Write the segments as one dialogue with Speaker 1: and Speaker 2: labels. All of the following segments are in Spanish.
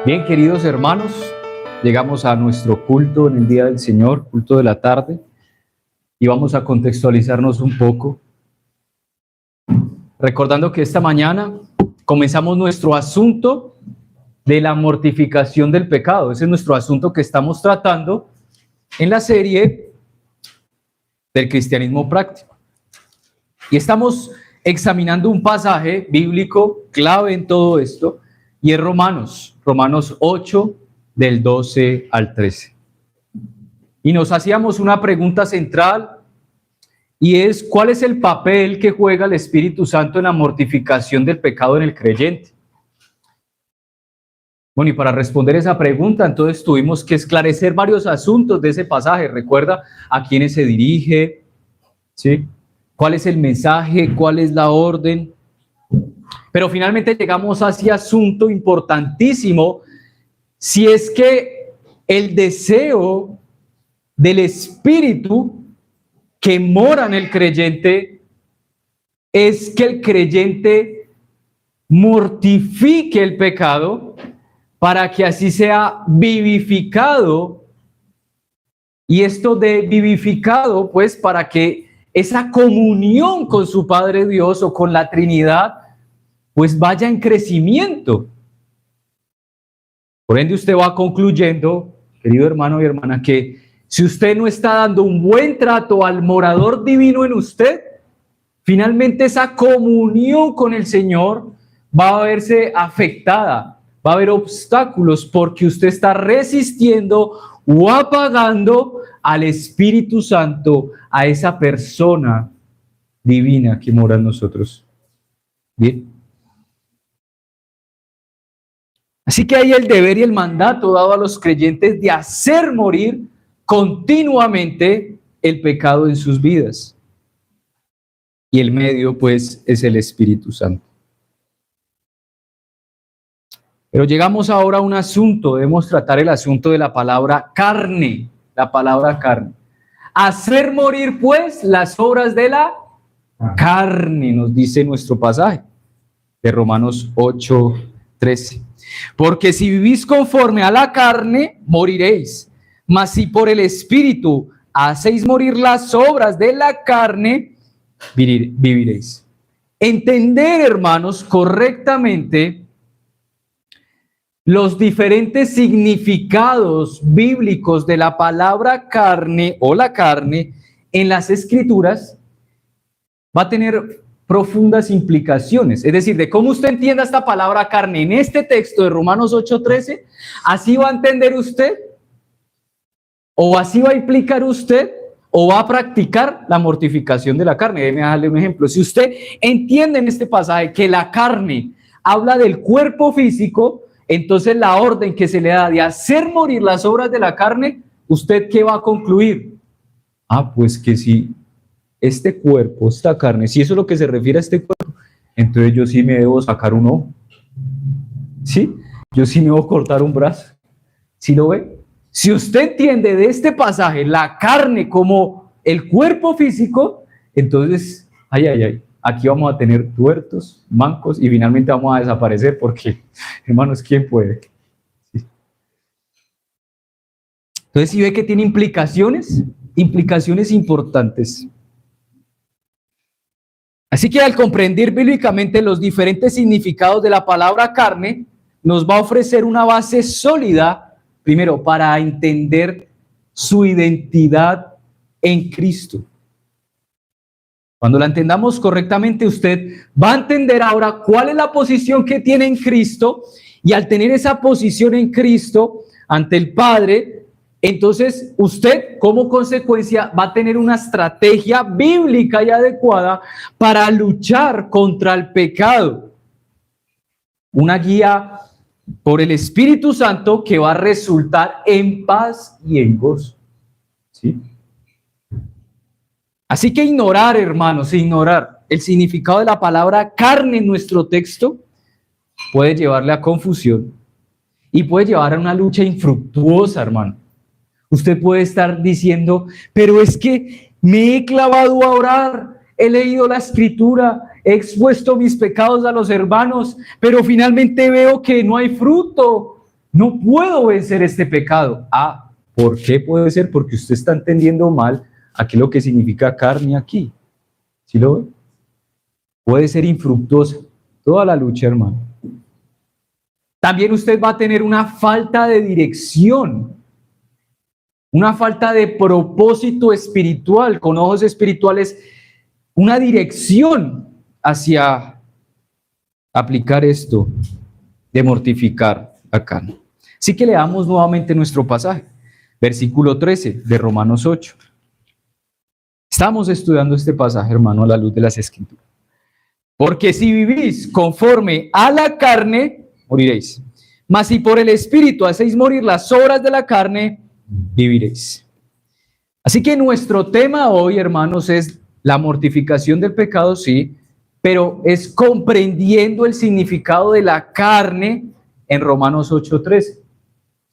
Speaker 1: Bien, queridos hermanos, llegamos a nuestro culto en el día del Señor, culto de la tarde, y vamos a contextualizarnos un poco, recordando que esta mañana comenzamos nuestro asunto de la mortificación del pecado. Ese es nuestro asunto que estamos tratando en la serie del cristianismo práctico. Y estamos examinando un pasaje bíblico clave en todo esto, y es Romanos 8, del 12 al 13. Y nos hacíamos una pregunta central, y es: ¿cuál es el papel que juega el Espíritu Santo en la mortificación del pecado en el creyente? Bueno, y para responder esa pregunta, entonces tuvimos que esclarecer varios asuntos de ese pasaje. Recuerda a quiénes se dirige, ¿sí? ¿Cuál es el mensaje? ¿Cuál es la orden? Pero finalmente llegamos a ese asunto importantísimo: si es que el deseo del Espíritu que mora en el creyente es que el creyente mortifique el pecado para que así sea vivificado. Y esto de vivificado, pues, para que esa comunión con su Padre Dios o con la Trinidad, pues vaya en crecimiento. Por ende, usted va concluyendo, querido hermano y hermana, que si usted no está dando un buen trato al morador divino en usted, finalmente esa comunión con el Señor va a verse afectada, va a haber obstáculos porque usted está resistiendo o apagando al Espíritu Santo, a esa persona divina que mora en nosotros. Bien. Así que hay el deber y el mandato dado a los creyentes de hacer morir continuamente el pecado en sus vidas. Y el medio, pues, es el Espíritu Santo. Pero llegamos ahora a un asunto, debemos tratar el asunto de la palabra carne, la palabra carne. Hacer morir, pues, las obras de la carne, nos dice nuestro pasaje de Romanos 8, 13. Porque si vivís conforme a la carne, moriréis. Mas si por el Espíritu hacéis morir las obras de la carne, viviréis. Entender, hermanos, correctamente los diferentes significados bíblicos de la palabra carne o la carne en las Escrituras va a tener profundas implicaciones. Es decir, de cómo usted entienda esta palabra carne en este texto de Romanos 8:13, así va a entender usted, o así va a implicar usted, o va a practicar la mortificación de la carne. Déjeme darle un ejemplo. Si usted entiende en este pasaje que la carne habla del cuerpo físico, entonces la orden que se le da de hacer morir las obras de la carne, ¿usted qué va a concluir? Pues que si este cuerpo, esta carne, si eso es lo que se refiere a este cuerpo, entonces yo sí me debo sacar un ojo. ¿Sí? Yo sí me debo cortar un brazo. ¿Sí lo ve? Si usted entiende de este pasaje la carne como el cuerpo físico, entonces, aquí vamos a tener tuertos, mancos y finalmente vamos a desaparecer porque, hermanos, ¿quién puede? ¿Sí? Entonces, ¿sí ve que tiene implicaciones importantes? Así que al comprender bíblicamente los diferentes significados de la palabra carne, nos va a ofrecer una base sólida, primero, para entender su identidad en Cristo. Cuando la entendamos correctamente, usted va a entender ahora cuál es la posición que tiene en Cristo, y al tener esa posición en Cristo ante el Padre, entonces usted como consecuencia va a tener una estrategia bíblica y adecuada para luchar contra el pecado. Una guía por el Espíritu Santo que va a resultar en paz y en gozo. ¿Sí? Así que ignorar, hermanos, ignorar el significado de la palabra carne en nuestro texto puede llevarle a confusión y puede llevar a una lucha infructuosa, hermano. Usted puede estar diciendo: pero es que me he clavado a orar, he leído la Escritura, he expuesto mis pecados a los hermanos, pero finalmente veo que no hay fruto. no puedo vencer este pecado. Ah, ¿por qué puede ser? Porque usted está entendiendo mal aquí lo que significa carne aquí. ¿Sí lo ve? Puede ser infructuosa toda la lucha, hermano. También usted va a tener una falta de dirección, una falta de propósito espiritual, con ojos espirituales, una dirección hacia aplicar esto de mortificar la carne. Así que leamos nuevamente nuestro pasaje, versículo 13 de Romanos 8. Estamos estudiando este pasaje, hermano, a la luz de las Escrituras. Porque si vivís conforme a la carne, moriréis. Mas si por el Espíritu hacéis morir las obras de la carne, viviréis. Así que nuestro tema hoy, hermanos, es la mortificación del pecado, sí, pero es comprendiendo el significado de la carne en Romanos 8:13.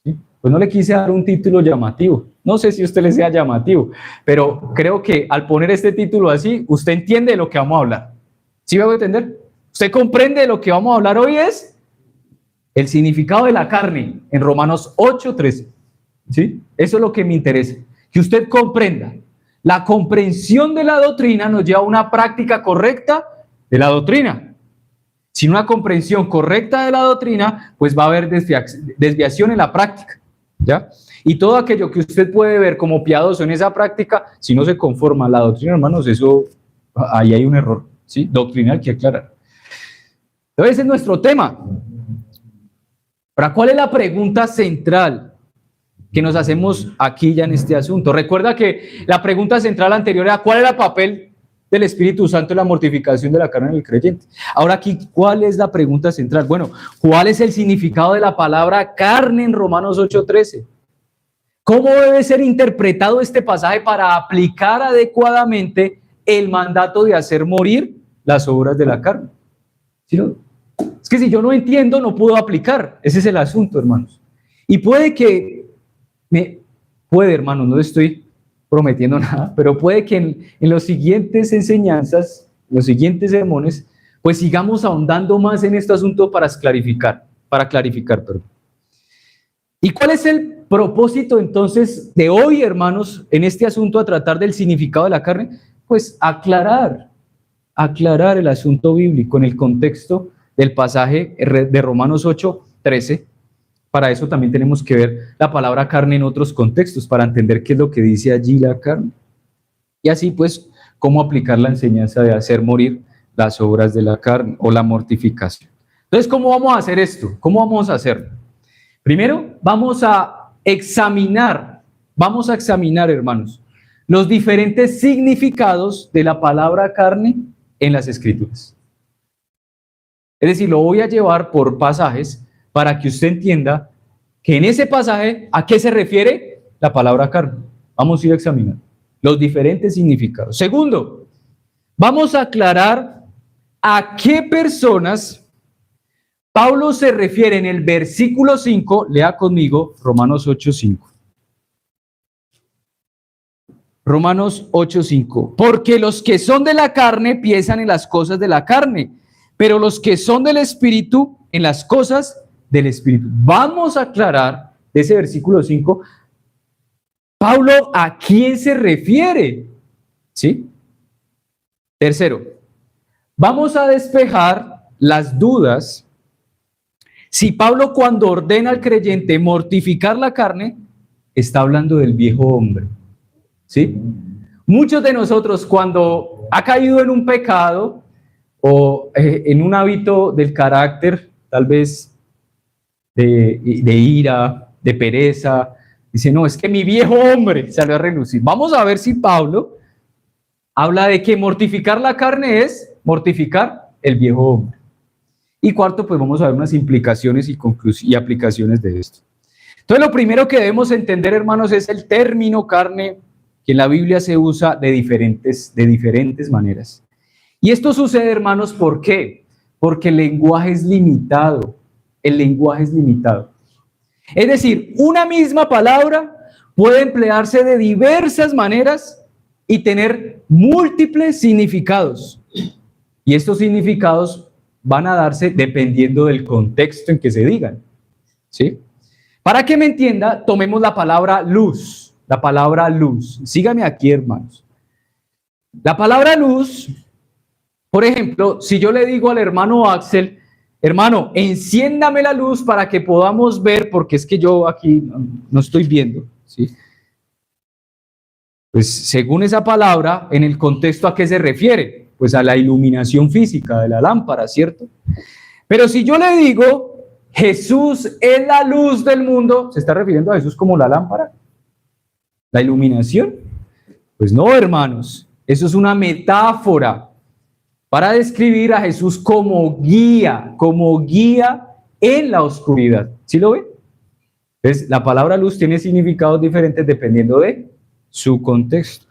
Speaker 1: ¿Sí? Pues no le quise dar un título llamativo. No sé si a usted le sea llamativo, pero creo que al poner este título así, usted entiende de lo que vamos a hablar. ¿Sí me voy a entender? Usted comprende de lo que vamos a hablar hoy es el significado de la carne en Romanos 8:13. ¿Sí? Eso es lo que me interesa. Que usted comprenda. La comprensión de la doctrina nos lleva a una práctica correcta de la doctrina. Sin una comprensión correcta de la doctrina, pues va a haber desviación en la práctica. ¿Ya? Y todo aquello que usted puede ver como piadoso en esa práctica, si no se conforma a la doctrina, hermanos, eso, ahí hay un error, ¿sí? Doctrinal que aclarar. Entonces, ese es nuestro tema. ¿Para cuál es la pregunta central que nos hacemos aquí ya en este asunto? Recuerda que la pregunta central anterior era ¿cuál era el papel del Espíritu Santo en la mortificación de la carne del creyente? Ahora aquí, ¿cuál es la pregunta central? Bueno, ¿cuál es el significado de la palabra carne en Romanos 8:13? ¿Cómo debe ser interpretado este pasaje para aplicar adecuadamente el mandato de hacer morir las obras de la carne? ¿Sí, no? Es que si yo no entiendo, no puedo aplicar. Ese es el asunto, hermanos. Y puede, hermanos, no estoy prometiendo nada, pero puede que en las siguientes enseñanzas, en los siguientes sermones, pues sigamos ahondando más en este asunto para clarificar, perdón. ¿Y cuál es el propósito entonces de hoy, hermanos, en este asunto a tratar del significado de la carne? Pues aclarar el asunto bíblico en el contexto del pasaje de Romanos 8:13. Para eso también tenemos que ver la palabra carne en otros contextos, para entender qué es lo que dice allí la carne. Y así pues, cómo aplicar la enseñanza de hacer morir las obras de la carne o la mortificación. Entonces, ¿cómo vamos a hacer esto? ¿Cómo vamos a hacerlo? Primero, vamos a examinar, hermanos, los diferentes significados de la palabra carne en las Escrituras. Es decir, lo voy a llevar por pasajes para que usted entienda que en ese pasaje, ¿a qué se refiere la palabra carne? Vamos a ir a examinar los diferentes significados. Segundo, vamos a aclarar a qué personas Pablo se refiere en el versículo 5, lea conmigo Romanos 8:5. Romanos 8:5. Porque los que son de la carne piensan en las cosas de la carne, pero los que son del Espíritu en las cosas del Espíritu. Vamos a aclarar de ese versículo 5, Pablo, ¿a quién se refiere? ¿Sí? Tercero, vamos a despejar las dudas si Pablo, cuando ordena al creyente mortificar la carne, está hablando del viejo hombre. ¿Sí? Muchos de nosotros, cuando ha caído en un pecado o en un hábito del carácter, tal vez de ira, de pereza, dice, no, es que mi viejo hombre salió a relucir. Vamos a ver si Pablo habla de que mortificar la carne es mortificar el viejo hombre. Y cuarto, pues vamos a ver unas implicaciones y aplicaciones de esto. Entonces, lo primero que debemos entender, hermanos, es el término carne, que en la Biblia se usa de diferentes maneras. Y esto sucede, hermanos, ¿por qué? Porque el lenguaje es limitado. El lenguaje es limitado. Es decir, una misma palabra puede emplearse de diversas maneras y tener múltiples significados. Y estos significados van a darse dependiendo del contexto en que se digan, ¿sí? Para que me entienda, tomemos la palabra luz. La palabra luz. Sígame aquí, hermanos. La palabra luz, por ejemplo, si yo le digo al hermano Axel, hermano, enciéndame la luz para que podamos ver, porque es que yo aquí no estoy viendo, ¿sí? Pues según esa palabra, en el contexto, ¿a qué se refiere? Pues a la iluminación física de la lámpara, ¿cierto? Pero si yo le digo, Jesús es la luz del mundo, ¿se está refiriendo a Jesús como la lámpara? ¿La iluminación? Pues no, hermanos, eso es una metáfora para describir a Jesús como guía en la oscuridad. ¿Sí lo ven? Entonces, la palabra luz tiene significados diferentes dependiendo de su contexto.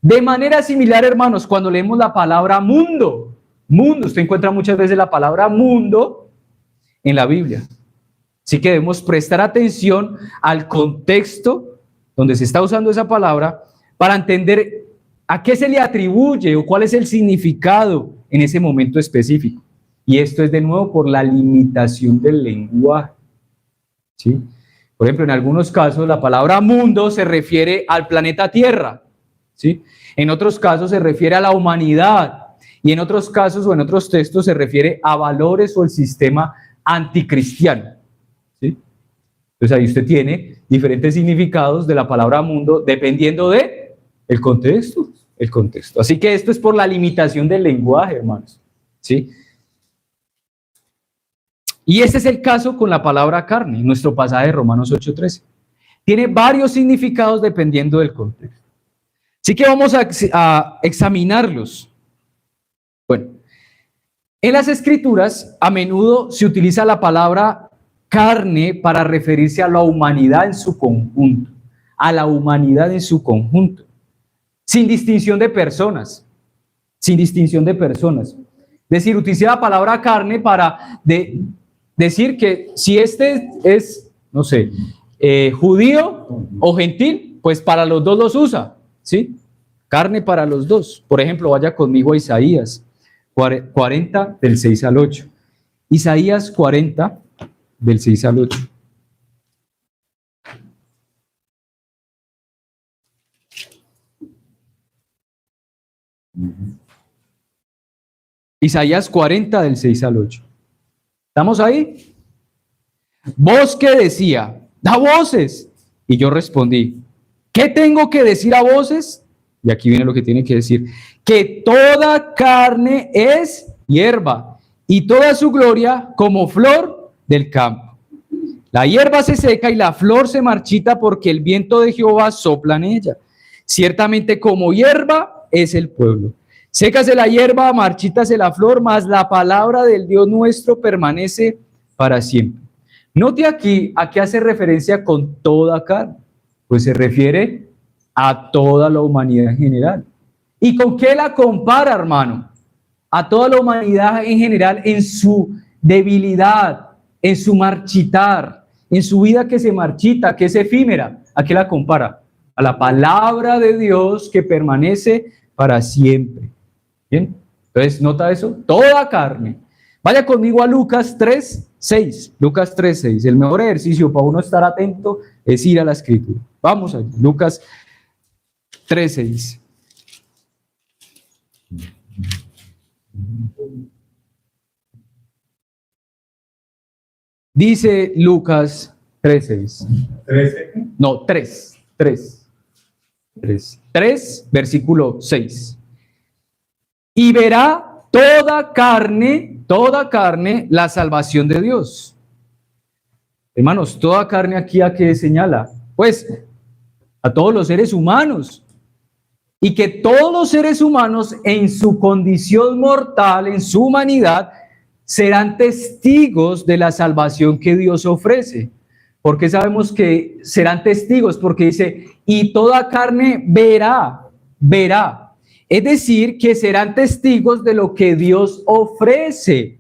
Speaker 1: De manera similar, hermanos, cuando leemos la palabra mundo, usted encuentra muchas veces la palabra mundo en la Biblia. Así que debemos prestar atención al contexto donde se está usando esa palabra para entender a qué se le atribuye o cuál es el significado en ese momento específico. Y esto es de nuevo por la limitación del lenguaje, ¿sí? Por ejemplo, en algunos casos la palabra mundo se refiere al planeta Tierra, ¿sí? En otros casos se refiere a la humanidad y en otros casos o en otros textos se refiere a valores o el sistema anticristiano, ¿sí? Entonces ahí usted tiene diferentes significados de la palabra mundo dependiendo de el contexto. Así que esto es por la limitación del lenguaje, hermanos, ¿sí? Y este es el caso con la palabra carne, nuestro pasaje de Romanos 8:13. Tiene varios significados dependiendo del contexto. Así que vamos a examinarlos. Bueno, en las Escrituras a menudo se utiliza la palabra carne para referirse a la humanidad en su conjunto, sin distinción de personas, Es decir, utiliza la palabra carne para decir que si este es, no sé, judío o gentil, pues para los dos los usa, ¿sí? Carne para los dos. Por ejemplo, vaya conmigo a Isaías 40, del 6 al 8. Isaías 40, del 6 al 8. Isaías 40, del 6 al 8. ¿Estamos ahí? Voz que decía, da voces. Y yo respondí, ¿qué tengo que decir a voces? Y aquí viene lo que tiene que decir, que toda carne es hierba y toda su gloria como flor del campo. La hierba se seca y la flor se marchita porque el viento de Jehová sopla en ella. Ciertamente como hierba es el pueblo. Sécase la hierba, marchítase la flor, mas la palabra del Dios nuestro permanece para siempre. Note aquí a qué hace referencia con toda carne. Pues se refiere a toda la humanidad en general. ¿Y con qué la compara, hermano? A toda la humanidad en general en su debilidad, en su marchitar, en su vida que se marchita, que es efímera. ¿A qué la compara? A la palabra de Dios que permanece para siempre. ¿Bien? Entonces, ¿nota eso? Toda carne. Vaya conmigo a Lucas 3:6. Lucas 3:6. El mejor ejercicio para uno estar atento es ir a la Escritura. Vamos allá. Lucas 3:6. Dice Lucas 3:6. ¿13? No, 3, versículo 6. Y verá toda carne, la salvación de Dios. Hermanos, toda carne aquí ¿a qué señala? Pues a todos los seres humanos. Y que todos los seres humanos en su condición mortal, en su humanidad, serán testigos de la salvación que Dios ofrece. ¿Por qué sabemos que serán testigos? Porque dice, y toda carne verá. Es decir, que serán testigos de lo que Dios ofrece.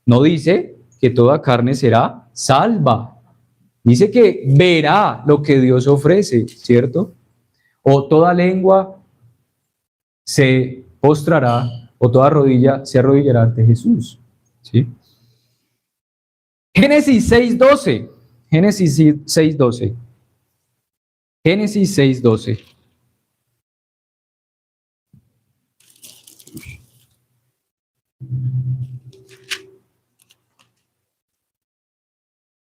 Speaker 1: No dice que toda carne será salva. Dice que verá lo que Dios ofrece, ¿cierto? O toda lengua se postrará, o toda rodilla se arrodillará ante Jesús, ¿sí? Génesis 6:12. Génesis 6:12. Génesis 6:12.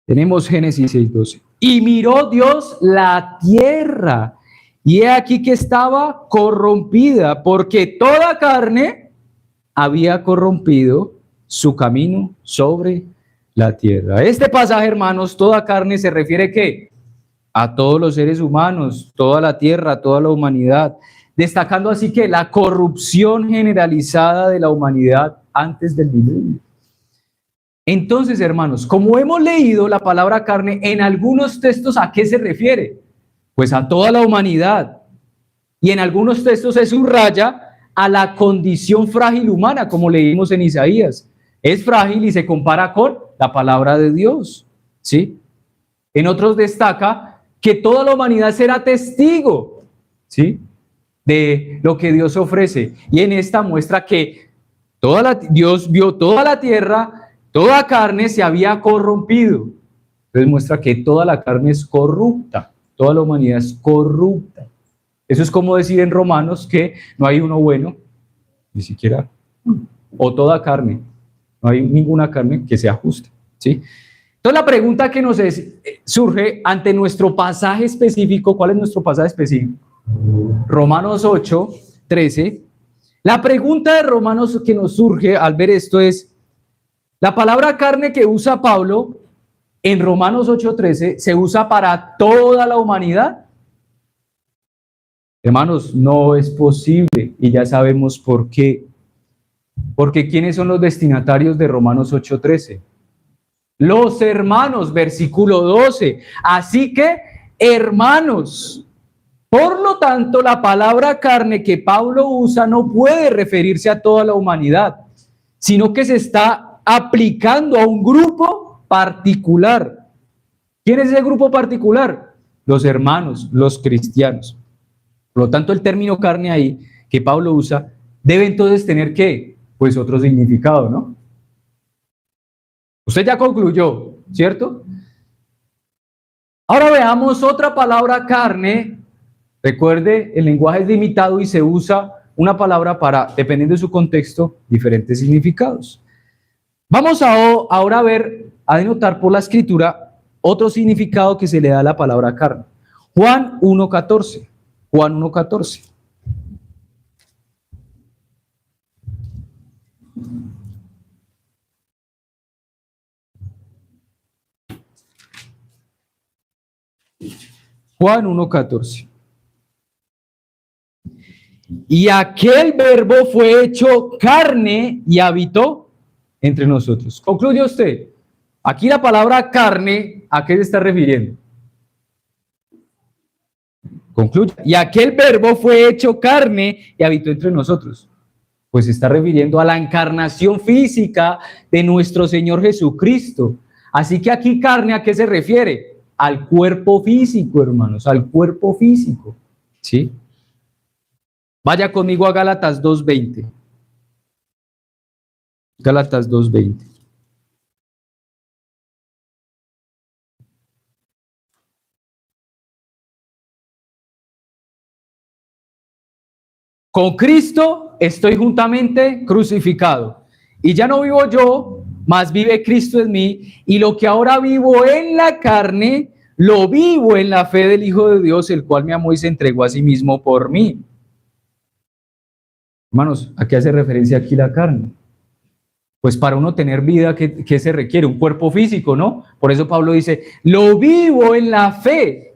Speaker 1: Tenemos Génesis 6:12. Y miró Dios la tierra, y he aquí que estaba corrompida, porque toda carne había corrompido su camino sobre la tierra. Este pasaje, hermanos, toda carne se refiere ¿qué? A todos los seres humanos, toda la tierra, toda la humanidad, destacando así que la corrupción generalizada de la humanidad antes del diluvio. Entonces, hermanos, como hemos leído la palabra carne en algunos textos, ¿a qué se refiere? Pues a toda la humanidad. Y en algunos textos se subraya a la condición frágil humana, como leímos en Isaías. Es frágil y se compara con la palabra de Dios, ¿sí? En otros destaca que toda la humanidad será testigo, ¿sí? De lo que Dios ofrece. Y en esta muestra que Dios vio toda la tierra, toda carne se había corrompido. Entonces muestra que toda la carne es corrupta, toda la humanidad es corrupta. Eso es como decir en Romanos que no hay uno bueno, ni siquiera, o toda carne, no hay ninguna carne que sea justa, ¿sí? Entonces la pregunta que nos surge ante nuestro pasaje específico, ¿cuál es nuestro pasaje específico? Romanos 8:13. La pregunta de Romanos que nos surge al ver esto es, la palabra carne que usa Pablo en Romanos 8:13 se usa para toda la humanidad. Hermanos, no es posible y ya sabemos por qué. Porque ¿quiénes son los destinatarios de Romanos 8:13? Los hermanos, versículo 12. Así que, hermanos, por lo tanto, la palabra carne que Pablo usa no puede referirse a toda la humanidad, sino que se está aplicando a un grupo particular. ¿Quién es ese grupo particular? Los hermanos, los cristianos. Por lo tanto, el término carne ahí que Pablo usa debe entonces tener ¿qué? Pues otro significado, ¿no? Usted ya concluyó, ¿cierto? Ahora veamos otra palabra carne. Recuerde, el lenguaje es limitado y se usa una palabra para, dependiendo de su contexto, diferentes significados. Vamos ahora a denotar por la escritura otro significado que se le da a la palabra carne. Juan 1:14. Juan 1:14. Juan 1:14. Y aquel verbo fue hecho carne y habitó entre nosotros. Concluye usted. Aquí la palabra carne, ¿a qué se está refiriendo? Concluye. Y aquel verbo fue hecho carne y habitó entre nosotros. Pues se está refiriendo a la encarnación física de nuestro Señor Jesucristo. Así que aquí carne, ¿a qué se refiere? Al cuerpo físico, hermanos, al cuerpo físico. ¿Sí? Vaya conmigo a Gálatas 2:20. Gálatas 2:20. Con Cristo estoy juntamente crucificado. Y ya no vivo yo, mas vive Cristo en mí. Y lo que ahora vivo en la carne, lo vivo en la fe del Hijo de Dios, el cual me amó y se entregó a sí mismo por mí. Hermanos, ¿a qué hace referencia aquí la carne? Pues para uno tener vida, ¿qué se requiere? Un cuerpo físico, ¿no? Por eso Pablo dice, lo vivo en la fe.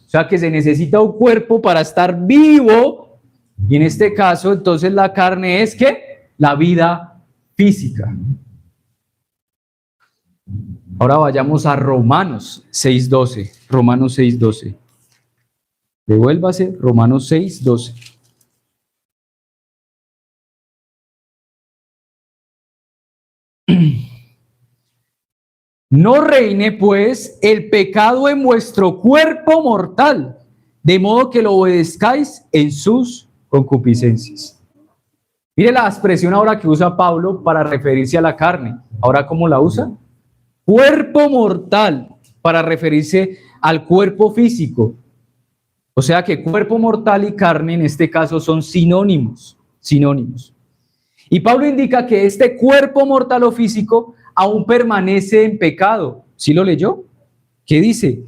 Speaker 1: O sea que se necesita un cuerpo para estar vivo. Y en este caso, entonces la carne es ¿qué? La vida física. Ahora vayamos a Romanos 6:12. Romanos 6:12. Devuélvase, Romanos 6:12. No reine pues el pecado en vuestro cuerpo mortal, de modo que lo obedezcáis en sus concupiscencias. Mire la expresión ahora que usa Pablo para referirse a la carne. ¿Ahora cómo la usa? Cuerpo mortal. para referirse al cuerpo físico. O sea que cuerpo mortal y carne en este caso son sinónimos. Y Pablo indica que este cuerpo mortal o físico aún permanece en pecado. ¿Sí lo leyó? ¿Qué dice?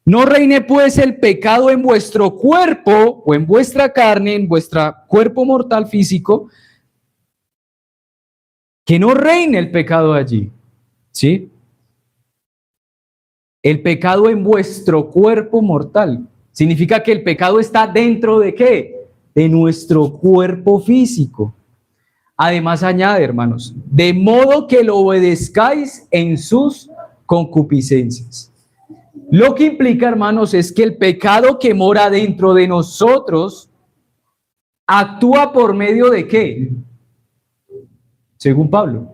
Speaker 1: No reine pues el pecado en vuestro cuerpo o en vuestra carne, en vuestro cuerpo mortal físico, que no reine el pecado allí, ¿sí? El pecado en vuestro cuerpo mortal. Significa que el pecado está dentro ¿de qué? De nuestro cuerpo físico. Además añade, hermanos, de modo que lo obedezcáis en sus concupiscencias. Lo que implica, hermanos, es que el pecado que mora dentro de nosotros actúa por medio de ¿qué? Según Pablo.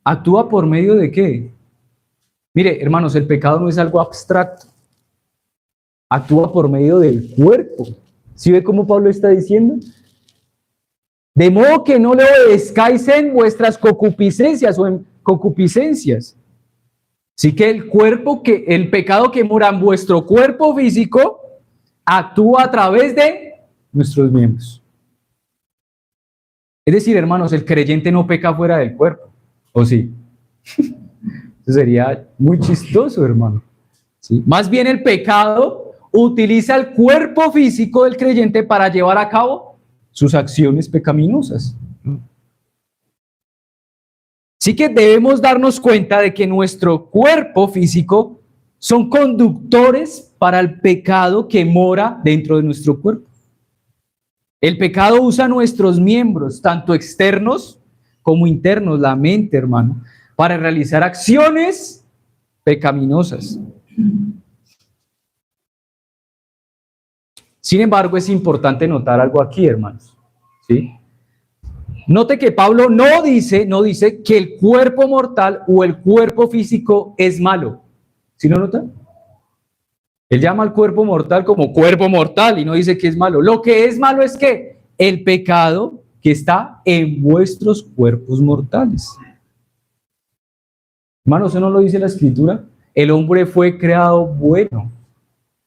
Speaker 1: ¿Actúa por medio de qué? Mire, hermanos, el pecado no es algo abstracto. Actúa por medio del cuerpo. ¿Sí ve cómo Pablo está diciendo? De modo que no le obedezcáis en vuestras concupiscencias o en concupiscencias. Así que el pecado que mora en vuestro cuerpo físico actúa a través de nuestros miembros. Es decir, hermanos, el creyente no peca fuera del cuerpo, ¿o sí? Eso sería muy chistoso, hermano. ¿Sí? Más bien el pecado utiliza el cuerpo físico del creyente para llevar a cabo sus acciones pecaminosas. Así que debemos darnos cuenta de que nuestro cuerpo físico son conductores para el pecado que mora dentro de nuestro cuerpo. El pecado usa nuestros miembros, tanto externos como internos, la mente, hermano, para realizar acciones pecaminosas. Sin embargo, es importante notar algo aquí, hermanos. ¿Sí? Note que Pablo no dice que el cuerpo mortal o el cuerpo físico es malo. ¿Sí lo nota? Él llama al cuerpo mortal como cuerpo mortal y no dice que es malo. Lo que es malo es que el pecado que está en vuestros cuerpos mortales. Hermanos, ¿eso no lo dice la Escritura? El hombre fue creado bueno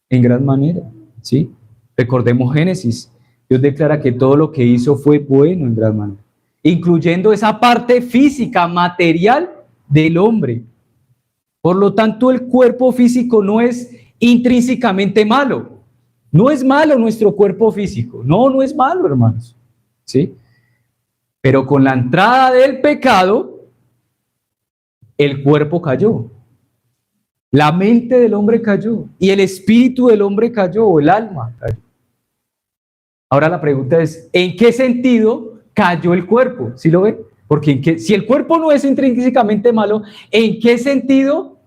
Speaker 1: en gran manera, ¿sí? Recordemos Génesis. Dios declara que todo lo que hizo fue bueno en gran manera, incluyendo esa parte física, material del hombre. Por lo tanto, el cuerpo físico no es intrínsecamente malo. No es malo nuestro cuerpo físico. No es malo, hermanos. ¿Sí? Pero con la entrada del pecado, el cuerpo cayó. La mente del hombre cayó. Y el espíritu del hombre cayó, o el alma cayó. Ahora la pregunta es, ¿en qué sentido cayó el cuerpo? ¿Sí lo ve? Porque si el cuerpo no es intrínsecamente malo, ¿en qué sentido?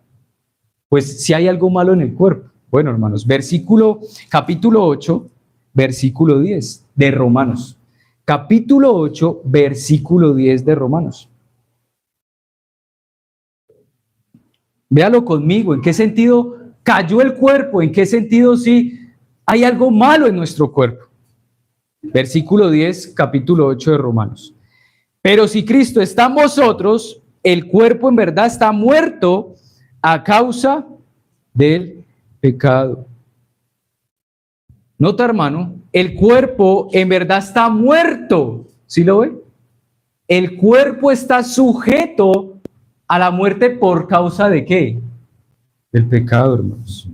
Speaker 1: Pues si hay algo malo en el cuerpo. Bueno, hermanos, capítulo 8, versículo 10 de Romanos. Capítulo 8, versículo 10 de Romanos. Véalo conmigo, ¿en qué sentido cayó el cuerpo? ¿En qué sentido sí hay algo malo en nuestro cuerpo? Versículo 10, capítulo 8 de Romanos. Pero si Cristo está en vosotros, el cuerpo en verdad está muerto a causa del pecado. Nota, hermano, el cuerpo en verdad está muerto. ¿Sí lo ve? El cuerpo está sujeto a la muerte por causa de ¿qué? Del pecado, hermanos.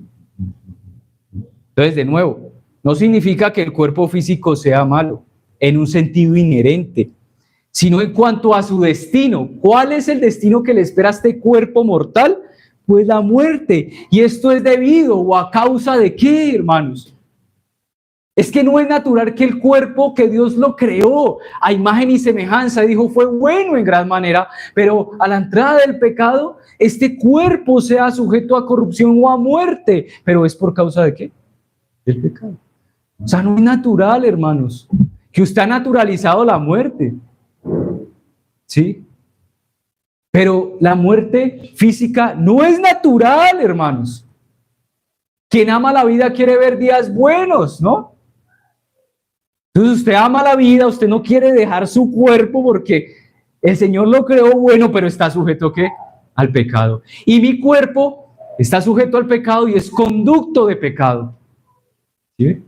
Speaker 1: Entonces, de nuevo, no significa que el cuerpo físico sea malo en un sentido inherente, sino en cuanto a su destino. ¿Cuál es el destino que le espera a este cuerpo mortal? Pues la muerte. ¿Y esto es debido o a causa de qué, hermanos? Es que no es natural que el cuerpo que Dios lo creó a imagen y semejanza, dijo, fue bueno en gran manera, pero a la entrada del pecado, este cuerpo sea sujeto a corrupción o a muerte. ¿Pero es por causa de qué? Del pecado. O sea, no es natural, hermanos, que usted ha naturalizado la muerte. ¿Sí? Pero la muerte física no es natural, hermanos. Quien ama la vida quiere ver días buenos, ¿no? Entonces usted ama la vida, usted no quiere dejar su cuerpo porque el Señor lo creó bueno, pero está sujeto ¿qué? Al pecado. Y mi cuerpo Está sujeto al pecado y es conducto de pecado. ¿Sí?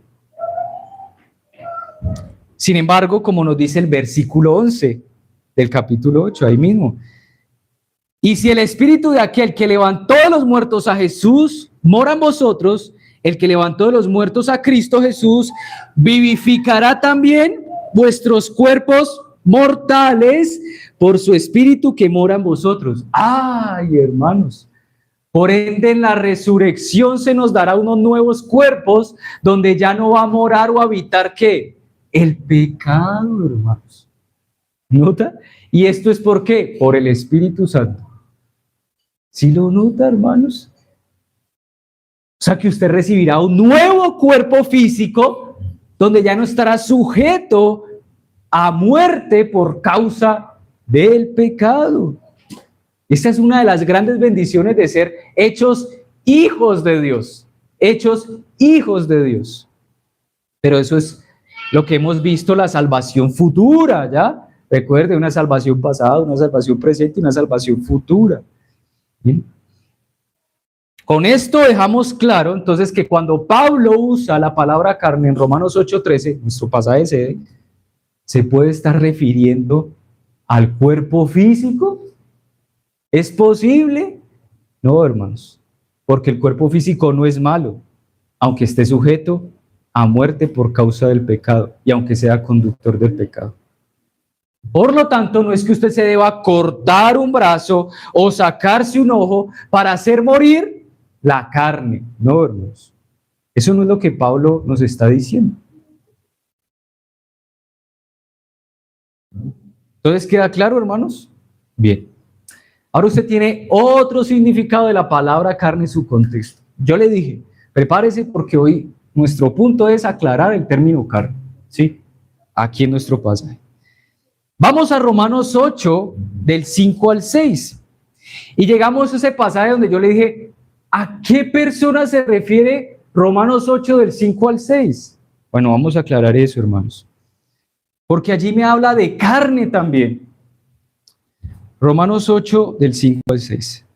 Speaker 1: Sin embargo, como nos dice el versículo 11 del capítulo 8, ahí mismo. Y si el espíritu de aquel que levantó de los muertos a Jesús mora en vosotros, el que levantó de los muertos a Cristo Jesús vivificará también vuestros cuerpos mortales por su espíritu que mora en vosotros. Ay, hermanos. Por ende, en la resurrección se nos dará unos nuevos cuerpos donde ya no va a morar o habitar, ¿qué? El pecado, hermanos. ¿Nota? ¿Y esto es por qué? Por el Espíritu Santo. ¿Sí lo nota, hermanos? O sea que usted recibirá un nuevo cuerpo físico donde ya no estará sujeto a muerte por causa del pecado. Esta es una de las grandes bendiciones de ser hechos hijos de Dios. Hechos hijos de Dios. Pero eso es lo que hemos visto, la salvación futura, ¿ya? Recuerde, una salvación pasada, una salvación presente y una salvación futura. ¿Bien? Con esto dejamos claro, entonces, que cuando Pablo usa la palabra carne en Romanos 8:13, nuestro pasaje sede, se puede estar refiriendo al cuerpo físico. ¿Es posible? No, hermanos, porque el cuerpo físico no es malo, aunque esté sujeto a muerte por causa del pecado y aunque sea conductor del pecado. Por lo tanto, no es que usted se deba cortar un brazo o sacarse un ojo para hacer morir la carne. No, hermanos. Eso no es lo que Pablo nos está diciendo. Entonces, ¿queda claro, hermanos? Bien. Ahora usted tiene otro significado de la palabra carne en su contexto. Yo le dije, prepárese porque hoy nuestro punto es aclarar el término carne. ¿Sí? Aquí en nuestro pasaje. Vamos a Romanos 8, del 5 al 6. Y llegamos a ese pasaje donde yo le dije, ¿a qué persona se refiere Romanos 8, del 5 al 6? Bueno, vamos a aclarar eso, hermanos. Porque allí me habla de carne también. Romanos 8, del 5 al 6.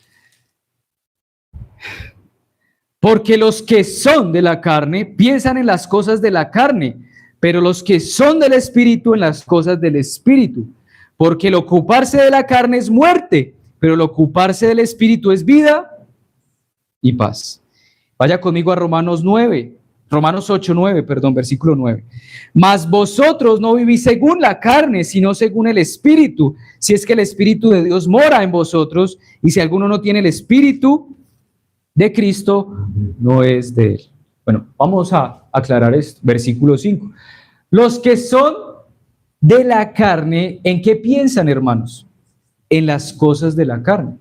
Speaker 1: Porque los que son de la carne piensan en las cosas de la carne, pero los que son del Espíritu en las cosas del Espíritu. Porque el ocuparse de la carne es muerte, pero el ocuparse del Espíritu es vida y paz. Vaya conmigo a Romanos 8:9, perdón, versículo 9. Mas vosotros no vivís según la carne, sino según el Espíritu, si es que el Espíritu de Dios mora en vosotros, y si alguno no tiene el Espíritu de Cristo, no es de él. Bueno, vamos a aclarar esto. Versículo 5. Los que son de la carne, ¿en qué piensan, hermanos? En las cosas de la carne.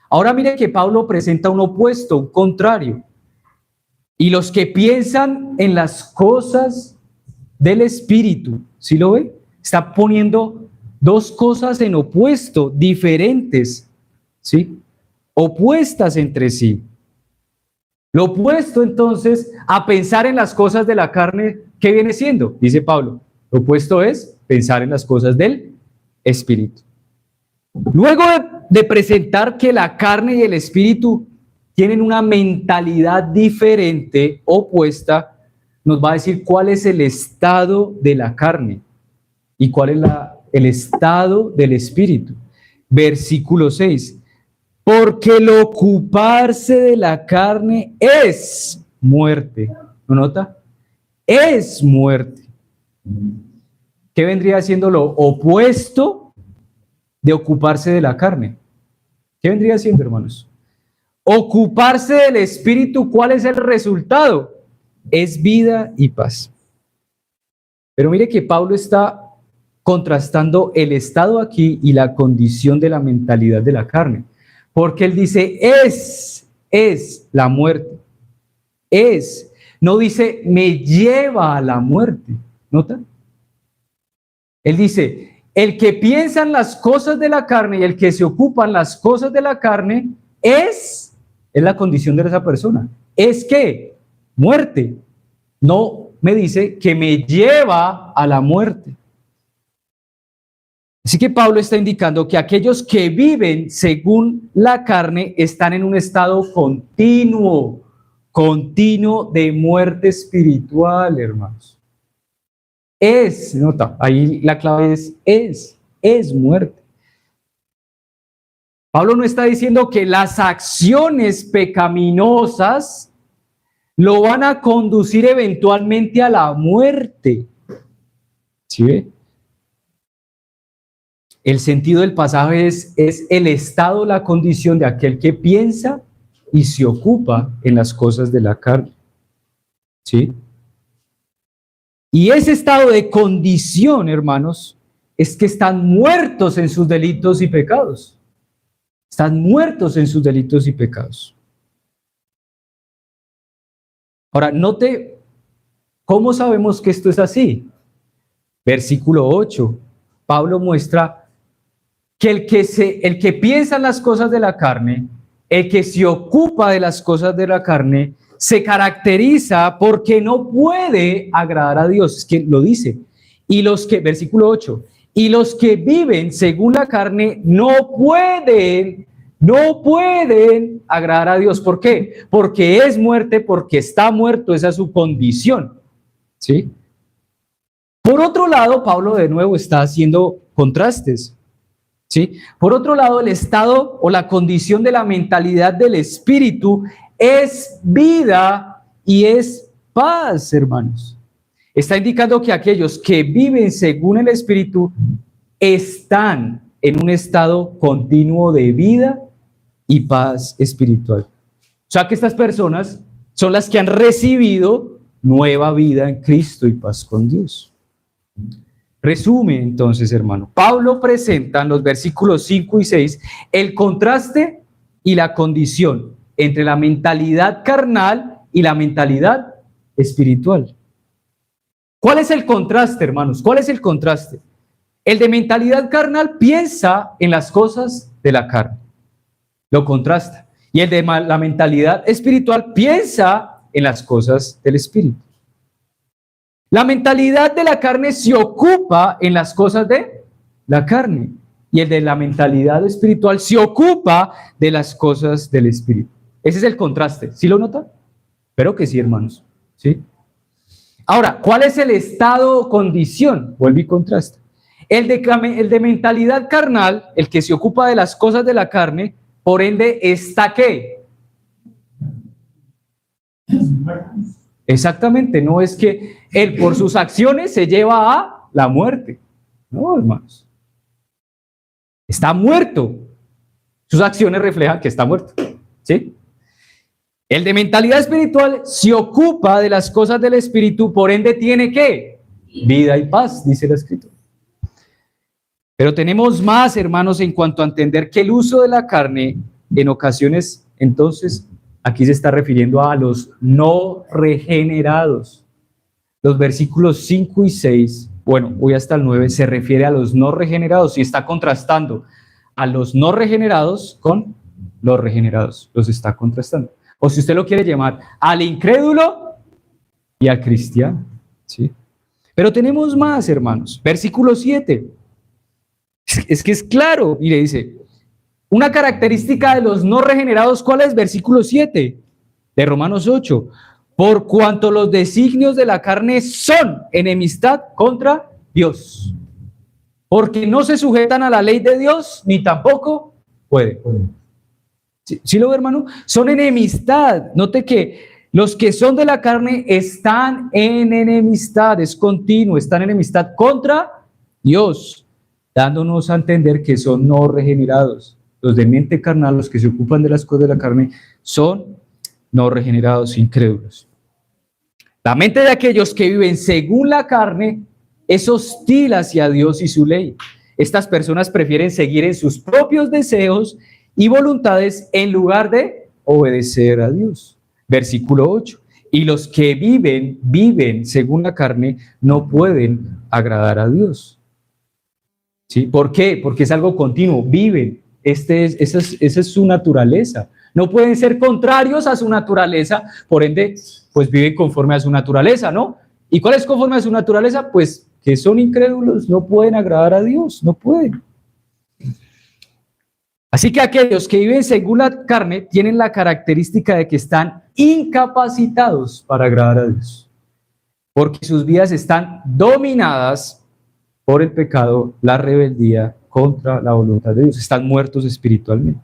Speaker 1: Ahora mire que Pablo presenta un opuesto, un contrario. Y los que piensan en las cosas del Espíritu, ¿sí lo ve? Está poniendo dos cosas en opuesto, diferentes, ¿sí? Opuestas entre sí. Lo opuesto entonces a pensar en las cosas de la carne, ¿qué viene siendo? Dice Pablo, lo opuesto es pensar en las cosas del Espíritu. Luego de presentar que la carne y el Espíritu tienen una mentalidad diferente, opuesta, nos va a decir cuál es el estado de la carne y cuál es el estado del Espíritu. Versículo 6. Porque el ocuparse de la carne es muerte. ¿No nota? Es muerte. ¿Qué vendría siendo lo opuesto de ocuparse de la carne? ¿Qué vendría siendo, hermanos? Ocuparse del Espíritu, ¿cuál es el resultado? Es vida y paz. Pero mire que Pablo está contrastando el estado aquí y la condición de la mentalidad de la carne. Porque él dice, es la muerte. No dice, me lleva a la muerte. ¿Nota? Él dice, el que piensa en las cosas de la carne y el que se ocupa en las cosas de la carne es la condición de esa persona. ¿Es qué? Muerte. No me dice que me lleva a la muerte. Así que Pablo está indicando que aquellos que viven según la carne están en un estado continuo de muerte espiritual, hermanos. Nota, ahí la clave es muerte. Pablo no está diciendo que las acciones pecaminosas lo van a conducir eventualmente a la muerte. ¿Sí ve? El sentido del pasaje es el estado, la condición de aquel que piensa y se ocupa en las cosas de la carne. ¿Sí? Y ese estado de condición, hermanos, es que están muertos en sus delitos y pecados. Están muertos en sus delitos y pecados. Ahora, note cómo sabemos que esto es así. Versículo 8. Pablo muestra que el que piensa en las cosas de la carne, el que se ocupa de las cosas de la carne, se caracteriza porque no puede agradar a Dios. Es que lo dice. Versículo 8, y los que viven según la carne no pueden agradar a Dios. ¿Por qué? Porque es muerte, porque está muerto, esa es su condición. ¿Sí? Por otro lado, Pablo de nuevo está haciendo contrastes. ¿Sí? Por otro lado, el estado o la condición de la mentalidad del espíritu es vida y es paz, hermanos. Está indicando que aquellos que viven según el espíritu están en un estado continuo de vida y paz espiritual. O sea que estas personas son las que han recibido nueva vida en Cristo y paz con Dios. Resume entonces, hermano. Pablo presenta en los versículos 5 y 6 el contraste y la condición entre la mentalidad carnal y la mentalidad espiritual. ¿Cuál es el contraste, hermanos? ¿Cuál es el contraste? El de mentalidad carnal piensa en las cosas de la carne. Lo contrasta. Y el de la mentalidad espiritual piensa en las cosas del espíritu. La mentalidad de la carne se ocupa en las cosas de la carne y el de la mentalidad espiritual se ocupa de las cosas del espíritu. Ese es el contraste. ¿Sí lo nota? Espero que sí, hermanos. ¿Sí? Ahora, ¿cuál es el estado o condición? Vuelve y contrasta. El de mentalidad carnal, el que se ocupa de las cosas de la carne, por ende, ¿está qué? Exactamente, no es que él por sus acciones se lleva a la muerte. No, hermanos. Está muerto. Sus acciones reflejan que está muerto. ¿Sí? El de mentalidad espiritual se ocupa de las cosas del espíritu, por ende tiene ¿qué? Vida y paz, dice la Escritura. Pero tenemos más, hermanos, en cuanto a entender que el uso de la carne en ocasiones, entonces, aquí se está refiriendo a los no regenerados. Los versículos 5 y 6, bueno, voy hasta el 9, se refiere a los no regenerados y está contrastando a los no regenerados con los regenerados. Los está contrastando. O si usted lo quiere llamar, al incrédulo y al cristiano. ¿Sí? Pero tenemos más, hermanos. Versículo 7. Es que es claro. Y le dice, una característica de los no regenerados, ¿cuál es? Versículo 7 de Romanos 8. Por cuanto los designios de la carne son enemistad contra Dios. Porque no se sujetan a la ley de Dios, ni tampoco pueden. ¿Sí lo ve, hermano? Son enemistad. Note que los que son de la carne están en enemistad, es continuo, están en enemistad contra Dios, dándonos a entender que son no regenerados. Los de mente carnal, los que se ocupan de las cosas de la carne, son no regenerados, incrédulos. La mente de aquellos que viven según la carne es hostil hacia Dios y su ley. Estas personas prefieren seguir en sus propios deseos y voluntades en lugar de obedecer a Dios. Versículo 8. Y los que viven según la carne no pueden agradar a Dios. ¿Sí? ¿Por qué? Porque es algo continuo. Viven. Esa es su naturaleza. No pueden ser contrarios a su naturaleza, por ende, pues viven conforme a su naturaleza, ¿no? ¿Y cuál es conforme a su naturaleza? Pues que son incrédulos, no pueden agradar a Dios, no pueden. Así que aquellos que viven según la carne tienen la característica de que están incapacitados para agradar a Dios, porque sus vidas están dominadas por el pecado, la rebeldía contra la voluntad de Dios. Están muertos espiritualmente.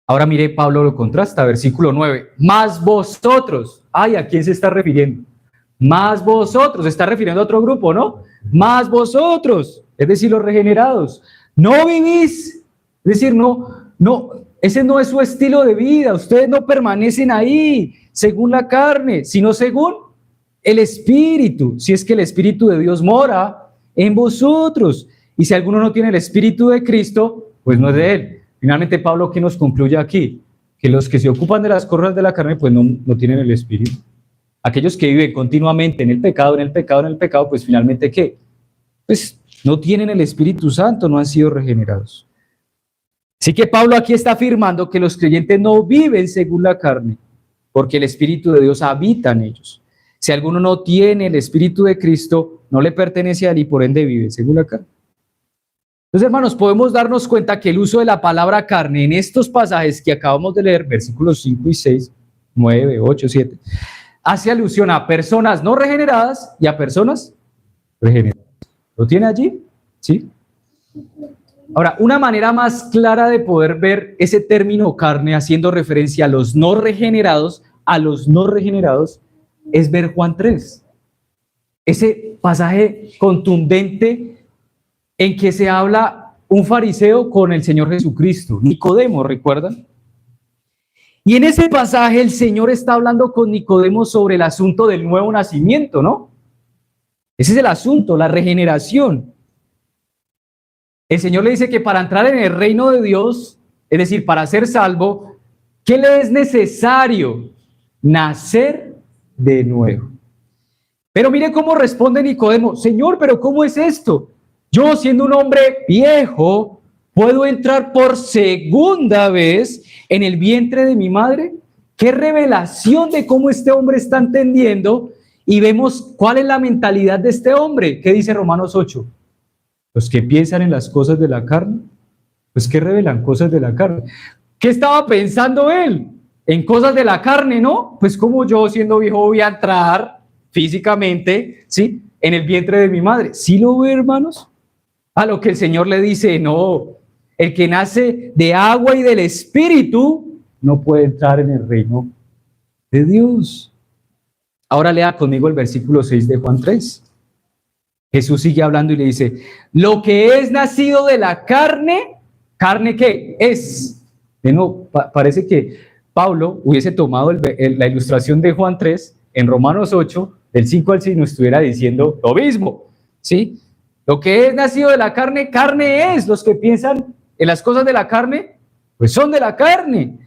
Speaker 1: Ahora mire, Pablo lo contrasta, versículo 9. Más vosotros. Ay, ¿a quién se está refiriendo? Más vosotros. Se está refiriendo a otro grupo, ¿no? Más vosotros, es decir, los regenerados. No vivís, es decir, ese no es su estilo de vida. Ustedes no permanecen ahí según la carne, sino según el Espíritu. Si es que el Espíritu de Dios mora en vosotros. Y si alguno no tiene el Espíritu de Cristo, pues no es de él. Finalmente, Pablo, ¿qué nos concluye aquí? Que los que se ocupan de las cosas de la carne, pues no tienen el Espíritu. Aquellos que viven continuamente en el pecado, pues finalmente, ¿qué? Pues no tienen el Espíritu Santo, no han sido regenerados. Así que Pablo aquí está afirmando que los creyentes no viven según la carne, porque el Espíritu de Dios habita en ellos. Si alguno no tiene el Espíritu de Cristo, no le pertenece a él y por ende vive según la carne. Entonces, hermanos, podemos darnos cuenta que el uso de la palabra carne en estos pasajes que acabamos de leer, versículos 5 y 6, 9, 8, 7, hace alusión a personas no regeneradas y a personas regeneradas. ¿Lo tiene allí? ¿Sí? Ahora, una manera más clara de poder ver ese término carne haciendo referencia a los no regenerados, es ver Juan 3. Ese pasaje contundente en que se habla un fariseo con el Señor Jesucristo, Nicodemo, ¿recuerdan? Y en ese pasaje el Señor está hablando con Nicodemo sobre el asunto del nuevo nacimiento, ¿no? Ese es el asunto, la regeneración. El Señor le dice que para entrar en el reino de Dios, es decir, para ser salvo, ¿qué le es necesario? Nacer de nuevo. Pero mire cómo responde Nicodemo: Señor, ¿pero cómo es esto? Yo, siendo un hombre viejo, ¿puedo entrar por segunda vez en el vientre de mi madre? Qué revelación de cómo este hombre está entendiendo, y vemos cuál es la mentalidad de este hombre. ¿Qué dice Romanos 8? Los que piensan en las cosas de la carne, pues que revelan cosas de la carne. ¿Qué estaba pensando él? En cosas de la carne, ¿no? Pues como yo, siendo viejo, voy a entrar físicamente, ¿sí?, en el vientre de mi madre. ¿Sí lo ve, hermanos? A lo que el Señor le dice: no, el que nace de agua y del Espíritu no puede entrar en el reino de Dios. Ahora lea conmigo el versículo 6 de Juan 3. Jesús sigue hablando y le dice: lo que es nacido de la carne, ¿carne qué es? Parece que Pablo hubiese tomado la ilustración de Juan 3 en Romanos 8, del 5 al 6, nos estuviera diciendo lo mismo, ¿sí? Lo que es nacido de la carne, carne es. Los que piensan en las cosas de la carne, pues son de la carne.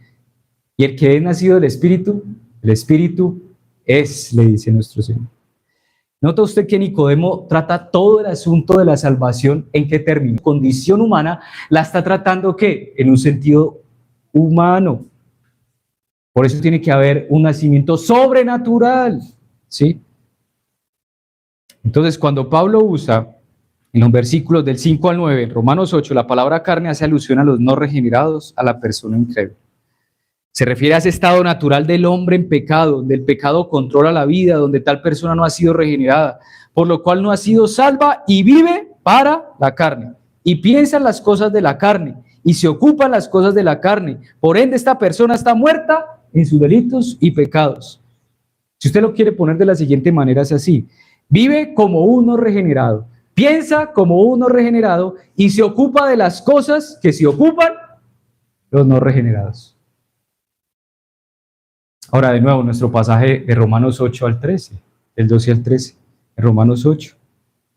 Speaker 1: Y el que es nacido del Espíritu, el Espíritu es, le dice nuestro Señor. Nota usted que Nicodemo trata todo el asunto de la salvación. ¿En qué término? Condición humana, la está tratando ¿qué? En un sentido humano. Por eso tiene que haber un nacimiento sobrenatural, ¿sí? Entonces, cuando Pablo usa en los versículos del 5 al 9, en Romanos 8, la palabra carne hace alusión a los no regenerados, a la persona incrédula. Se refiere a ese estado natural del hombre en pecado, donde el pecado controla la vida, donde tal persona no ha sido regenerada, por lo cual no ha sido salva y vive para la carne, y piensa en las cosas de la carne, y se ocupa en las cosas de la carne. Por ende, esta persona está muerta en sus delitos y pecados. Si usted lo quiere poner de la siguiente manera, es así: vive como uno regenerado, piensa como uno regenerado y se ocupa de las cosas que se ocupan los no regenerados. Ahora, de nuevo, nuestro pasaje de Romanos 8 al 13, del 12 al 13, en Romanos 8,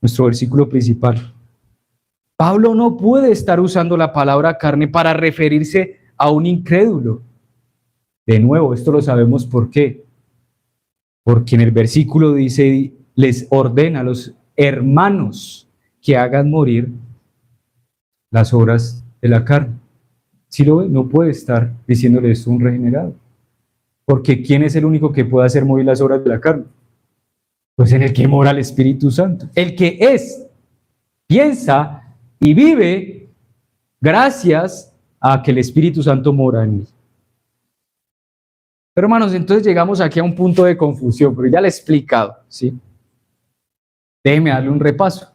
Speaker 1: nuestro versículo principal. Pablo no puede estar usando la palabra carne para referirse a un incrédulo. De nuevo, esto lo sabemos por qué. Porque en el versículo dice: les ordena a los hermanos que hagan morir las obras de la carne. Si lo ve, no puede estar diciéndole esto a un regenerado. Porque ¿quién es el único que puede hacer morir las obras de la carne? Pues en el que mora el Espíritu Santo. El que es, piensa y vive gracias a que el Espíritu Santo mora en mí. Pero hermanos, entonces llegamos aquí a un punto de confusión, pero ya le he explicado, ¿sí? Déjeme darle un repaso.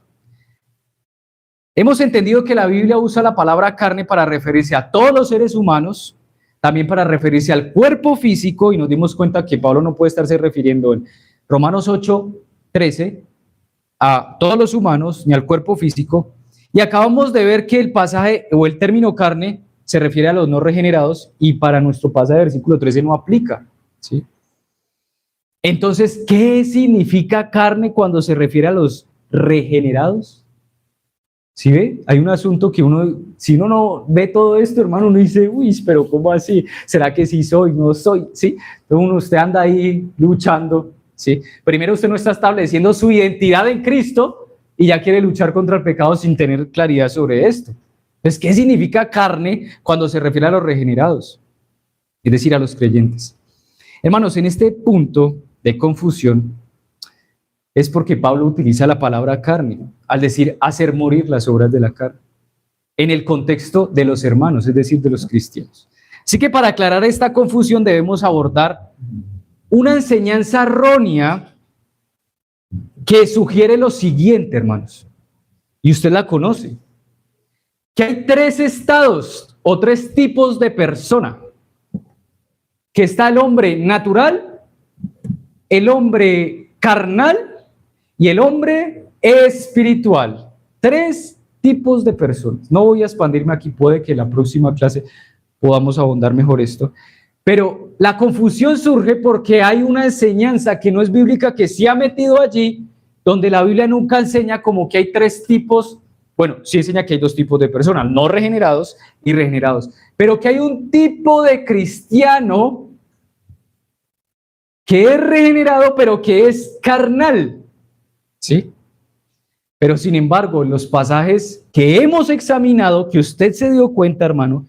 Speaker 1: Hemos entendido que la Biblia usa la palabra carne para referirse a todos los seres humanos, también para referirse al cuerpo físico, y nos dimos cuenta que Pablo no puede estarse refiriendo en Romanos 8:13 a todos los humanos ni al cuerpo físico. Y acabamos de ver que el pasaje o el término carne se refiere a los no regenerados y para nuestro pasaje de versículo 13 no aplica, ¿sí? Entonces, ¿qué significa carne cuando se refiere a los regenerados? ¿Sí ve? Hay un asunto que si uno no ve todo esto, hermano, uno dice, uy, pero ¿cómo así? ¿Será que sí soy, no soy? ¿Sí? Entonces usted anda ahí luchando, ¿sí? Primero usted no está estableciendo su identidad en Cristo y ya quiere luchar contra el pecado sin tener claridad sobre esto. Entonces, ¿qué significa carne cuando se refiere a los regenerados? Es decir, a los creyentes. Hermanos, en este punto de confusión es porque Pablo utiliza la palabra carne al decir hacer morir las obras de la carne en el contexto de los hermanos, es decir, de los cristianos. Así que para aclarar esta confusión debemos abordar una enseñanza errónea que sugiere lo siguiente, hermanos, y usted la conoce, que hay tres estados o tres tipos de persona, que está el hombre natural, el hombre carnal y el hombre espiritual. Tres tipos de personas. No voy a expandirme aquí, puede que en la próxima clase podamos abundar mejor esto. Pero la confusión surge porque hay una enseñanza que no es bíblica que sí ha metido allí, donde la Biblia nunca enseña como que hay tres tipos. Bueno, sí enseña que hay dos tipos de personas, no regenerados y regenerados, pero que hay un tipo de cristiano que es regenerado, pero que es carnal, ¿sí? Pero sin embargo, en los pasajes que hemos examinado, que usted se dio cuenta, hermano,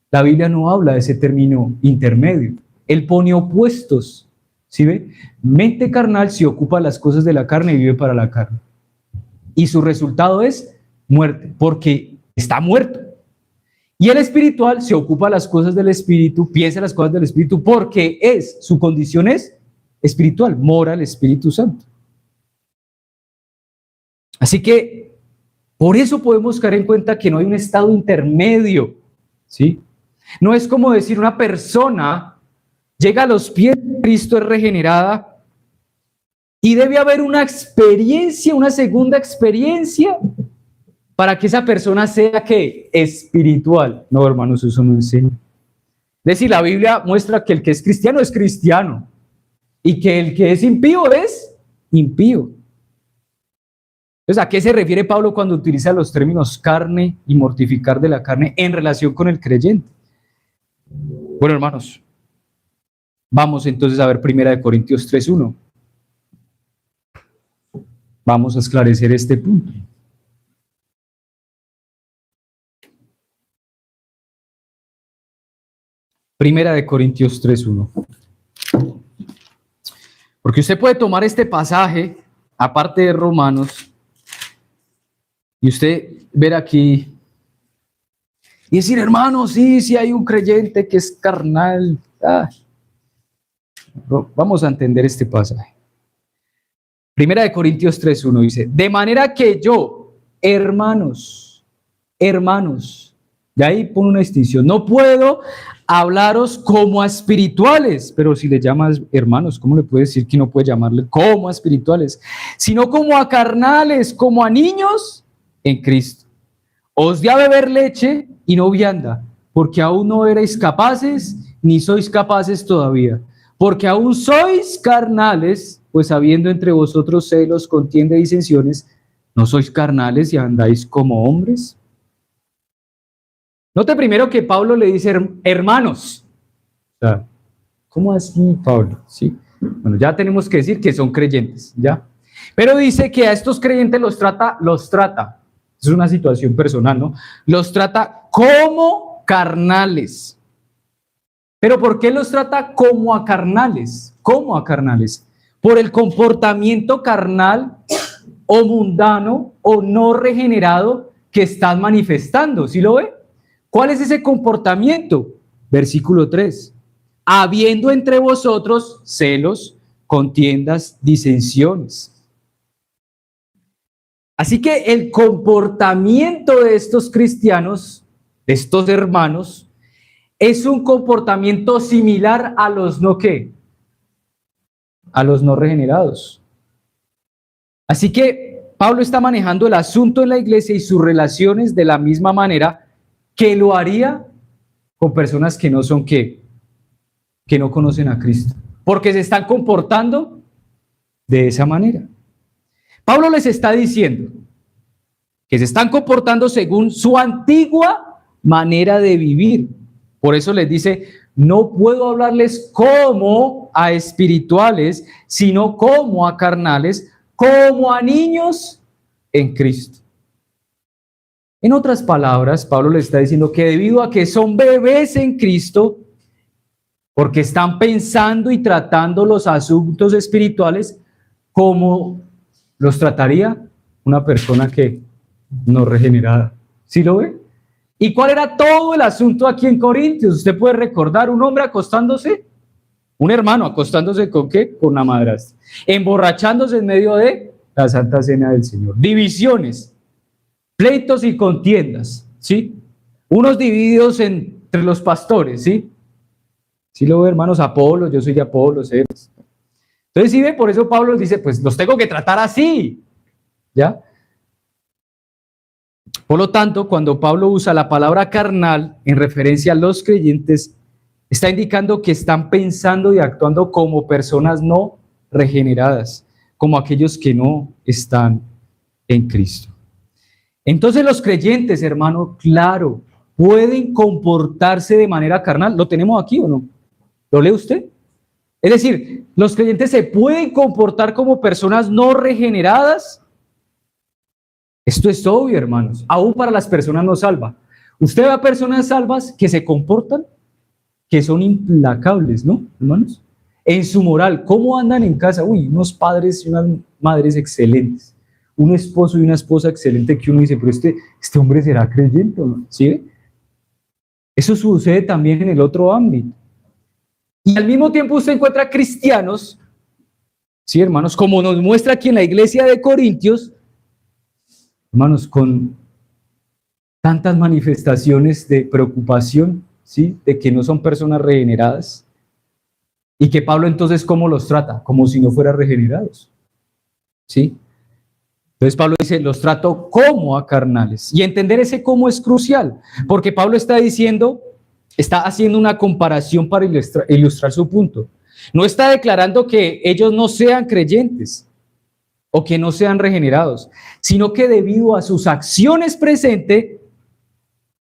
Speaker 1: la Biblia no habla de ese término intermedio. Él pone opuestos, ¿sí ve? Mente carnal se ocupa de las cosas de la carne y vive para la carne. Y su resultado es muerte, porque está muerto. Y el espiritual se ocupa de las cosas del espíritu, piensa en las cosas del espíritu, porque su condición es espiritual, mora el Espíritu Santo. Así que, por eso podemos caer en cuenta que no hay un estado intermedio, ¿sí? No es como decir una persona llega a los pies de Cristo, es regenerada, y debe haber una experiencia, una segunda experiencia, para que esa persona sea, ¿qué? Espiritual. No, hermanos, eso no enseña. Es decir, la Biblia muestra que el que es cristiano, y que el que es impío es impío. Entonces, ¿a qué se refiere Pablo cuando utiliza los términos carne y mortificar de la carne en relación con el creyente? Bueno, hermanos, vamos entonces a ver 1 Corintios 3:1. Vamos a esclarecer este punto. 1 Corintios 3:1. Porque usted puede tomar este pasaje, aparte de Romanos, y usted ver aquí y decir, hermano, sí hay un creyente que es carnal. Vamos a entender este pasaje. 1 Corintios 3:1 dice, de manera que yo, hermanos, y ahí pone una distinción, no puedo hablaros como a espirituales, pero si le llamas hermanos, ¿cómo le puede decir que no puede llamarle como a espirituales? Sino como a carnales, como a niños en Cristo. Os di a beber leche y no vianda, porque aún no erais capaces, ni sois capaces todavía, porque aún sois carnales, pues habiendo entre vosotros celos, contienda y disensiones, ¿no sois carnales y andáis como hombres? Note primero que Pablo le dice hermanos. O sea, ¿cómo así, Pablo? ¿Sí? Bueno, ya tenemos que decir que son creyentes, ¿ya? Pero dice que a estos creyentes los trata, es una situación personal, ¿no? Los trata como carnales. ¿Pero por qué los trata como a carnales? ¿Cómo a carnales? Por el comportamiento carnal o mundano o no regenerado que están manifestando, ¿sí lo ve? ¿Cuál es ese comportamiento? Versículo 3. Habiendo entre vosotros celos, contiendas, disensiones. Así que el comportamiento de estos cristianos, de estos hermanos, es un comportamiento similar a los no ¿qué? A los no regenerados. Así que Pablo está manejando el asunto en la iglesia y sus relaciones de la misma manera que lo haría con personas que no son ¿qué? Que no conocen a Cristo, porque se están comportando de esa manera. Pablo les está diciendo que se están comportando según su antigua manera de vivir. Por eso les dice, no puedo hablarles como a espirituales, sino como a carnales, como a niños en Cristo. En otras palabras, Pablo les está diciendo que debido a que son bebés en Cristo, porque están pensando y tratando los asuntos espirituales como los trataría una persona que no regenerada. ¿Sí lo ve? ¿Y cuál era todo el asunto aquí en Corintios? Usted puede recordar un hombre acostándose, un hermano acostándose ¿con qué? Con la madrastra, emborrachándose en medio de la Santa Cena del Señor, divisiones, pleitos y contiendas, ¿sí? Unos divididos entre los pastores, ¿sí? ¿Sí lo ve, hermanos? Apolos, yo soy de Apolos, Entonces, ¿sí ve? Por eso Pablo dice, pues los tengo que tratar así, ¿ya? Por lo tanto, cuando Pablo usa la palabra carnal en referencia a los creyentes, está indicando que están pensando y actuando como personas no regeneradas, como aquellos que no están en Cristo. Entonces los creyentes, hermano, claro, pueden comportarse de manera carnal. ¿Lo tenemos aquí o no? ¿Lo lee usted? Es decir, los creyentes se pueden comportar como personas no regeneradas. Esto es obvio, hermanos, aún para las personas no salvas. Usted ve a personas salvas que se comportan, que son implacables, ¿no, hermanos? En su moral, ¿cómo andan en casa? Uy, unos padres y unas madres excelentes, un esposo y una esposa excelente que uno dice, pero este hombre será creyente, ¿no? ¿Sí? Eso sucede también en el otro ámbito. Y al mismo tiempo usted encuentra cristianos, sí, hermanos, como nos muestra aquí en la iglesia de Corintios, hermanos, con tantas manifestaciones de preocupación, ¿sí? De que no son personas regeneradas. Y que Pablo entonces, ¿cómo los trata? Como si no fueran regenerados, ¿sí? Entonces Pablo dice, los trato como a carnales. Y entender ese cómo es crucial, porque Pablo está diciendo, está haciendo una comparación para ilustrar su punto. No está declarando que ellos no sean creyentes o que no sean regenerados, sino que debido a sus acciones presentes,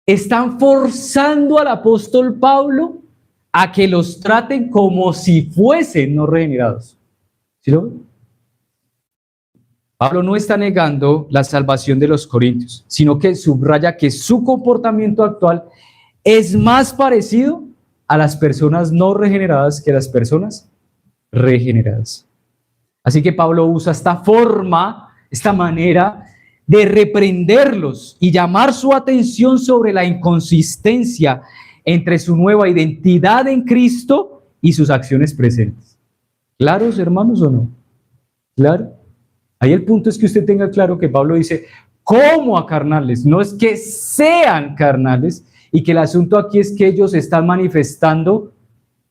Speaker 1: están forzando al apóstol Pablo a que los traten como si fuesen no regenerados. ¿Sí lo ven? Pablo no está negando la salvación de los corintios, sino que subraya que su comportamiento actual es más parecido a las personas no regeneradas que a las personas regeneradas. Así que Pablo usa esta forma, esta manera de reprenderlos y llamar su atención sobre la inconsistencia entre su nueva identidad en Cristo y sus acciones presentes. ¿Claros, hermanos, o no? ¿Claro? Ahí el punto es que usted tenga claro que Pablo dice, ¿cómo a carnales? No es que sean carnales, y que el asunto aquí es que ellos están manifestando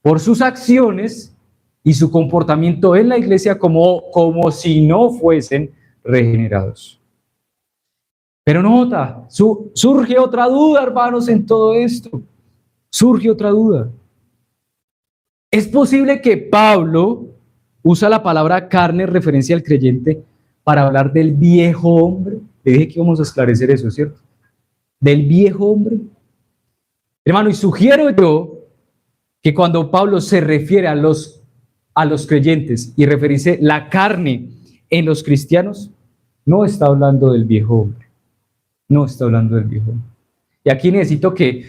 Speaker 1: por sus acciones y su comportamiento en la iglesia como si no fuesen regenerados. Pero nota, surge otra duda, hermanos, en todo esto. Surge otra duda. ¿Es posible que Pablo usa la palabra carne en referencia al creyente para hablar del viejo hombre? Le dije que íbamos a esclarecer eso, ¿cierto? Del viejo hombre. Hermano, y sugiero yo que cuando Pablo se refiere a los creyentes y referirse la carne en los cristianos, no está hablando del viejo hombre. No está hablando del viejo hombre. Y aquí necesito que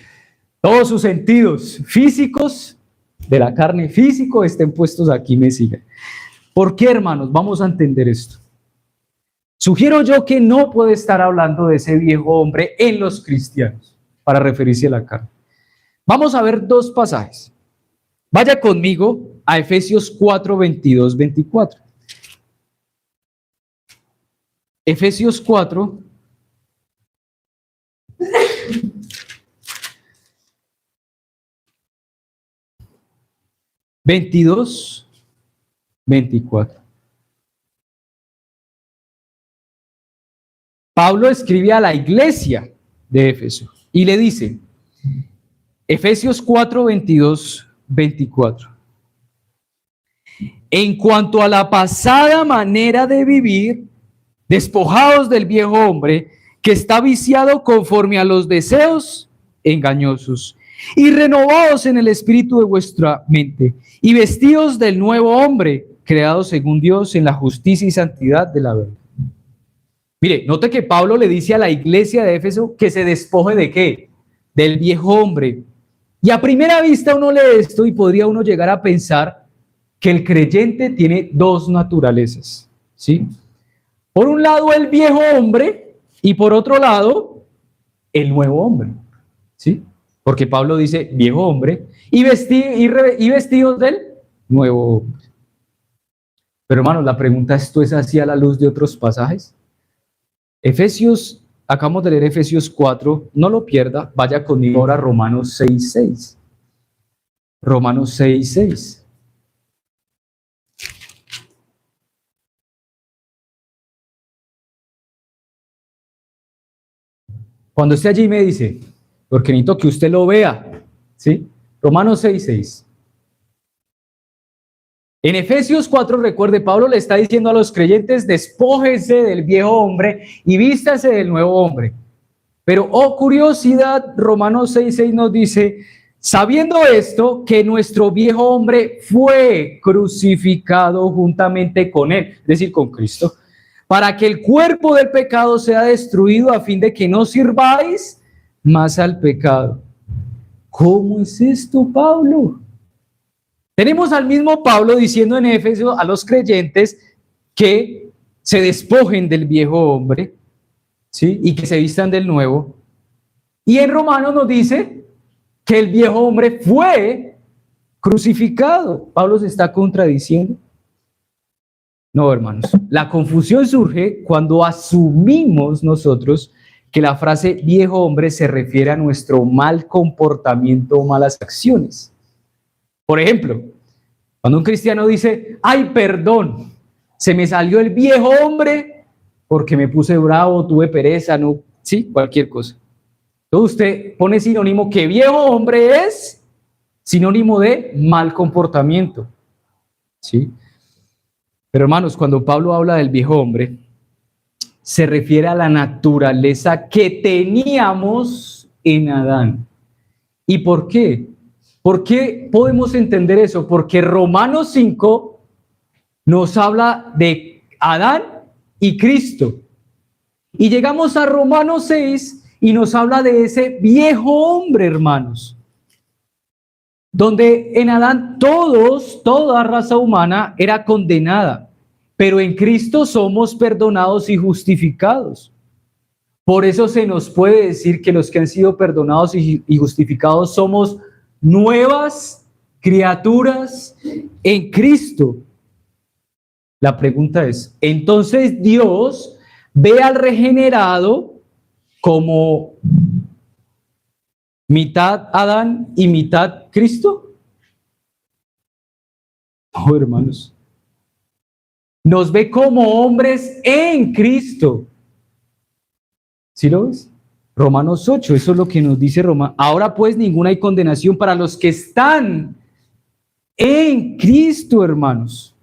Speaker 1: todos sus sentidos físicos de la carne físico estén puestos aquí, me sigan. ¿Por qué, hermanos? Vamos a entender esto. Sugiero yo que no puede estar hablando de ese viejo hombre en los cristianos. para referirse a la carne. Vamos a ver dos pasajes. Vaya conmigo a Efesios 4, 22, 24. Efesios 4, 22, 24. Pablo escribe a la iglesia de Éfeso y le dice, Efesios 4, 22, 24. En cuanto a la pasada manera de vivir, despojados del viejo hombre que está viciado conforme a los deseos engañosos, y renovados en el espíritu de vuestra mente, y vestidos del nuevo hombre, creado según Dios en la justicia y santidad de la verdad. Mire, note que Pablo le dice a la iglesia de Éfeso que se despoje ¿de qué? Del viejo hombre. Y a primera vista uno lee esto y podría uno llegar a pensar que el creyente tiene dos naturalezas, ¿sí? Por un lado el viejo hombre y por otro lado el nuevo hombre, ¿sí? Porque Pablo dice viejo hombre y vestidos del nuevo hombre. Pero hermanos, la pregunta, ¿esto es así a la luz de otros pasajes? Efesios, acabamos de leer Efesios 4, no lo pierda, vaya conmigo ahora a Romanos 6, 6. Romanos 6, 6. Cuando esté allí me dice, porque necesito que usted lo vea, ¿sí? Romanos 6, 6. En Efesios 4, recuerde, Pablo le está diciendo a los creyentes, despójese del viejo hombre y vístase del nuevo hombre. Pero, oh curiosidad, Romanos 6, 6 nos dice, sabiendo esto, que nuestro viejo hombre fue crucificado juntamente con él, es decir, con Cristo, para que el cuerpo del pecado sea destruido a fin de que no sirváis más al pecado. ¿Cómo es esto, Pablo? Tenemos al mismo Pablo diciendo en Éfeso a los creyentes que se despojen del viejo hombre, ¿sí? Y que se vistan del nuevo. Y en Romanos nos dice que el viejo hombre fue crucificado. Pablo se está contradiciendo. No, hermanos, la confusión surge cuando asumimos nosotros que la frase viejo hombre se refiere a nuestro mal comportamiento o malas acciones. Por ejemplo, cuando un cristiano dice, ay, perdón, se me salió el viejo hombre porque me puse bravo, tuve pereza, no, sí, cualquier cosa. Entonces usted pone sinónimo que viejo hombre es sinónimo de mal comportamiento, ¿sí? Pero hermanos, cuando Pablo habla del viejo hombre, se refiere a la naturaleza que teníamos en Adán. ¿Y por qué? ¿Por qué podemos entender eso? Porque Romanos 5 nos habla de Adán y Cristo. Y llegamos a Romanos 6 y nos habla de ese viejo hombre, hermanos. Donde en Adán toda raza humana era condenada, pero en Cristo somos perdonados y justificados. Por eso se nos puede decir que los que han sido perdonados y justificados somos nuevas criaturas en Cristo. La pregunta es, ¿entonces Dios ve al regenerado como mitad Adán y mitad Cristo? No, hermanos. Nos ve como hombres en Cristo. ¿Sí lo ves? Romanos 8, eso es lo que nos dice Romanos. Ahora pues ninguna hay condenación para los que están en Cristo, hermanos.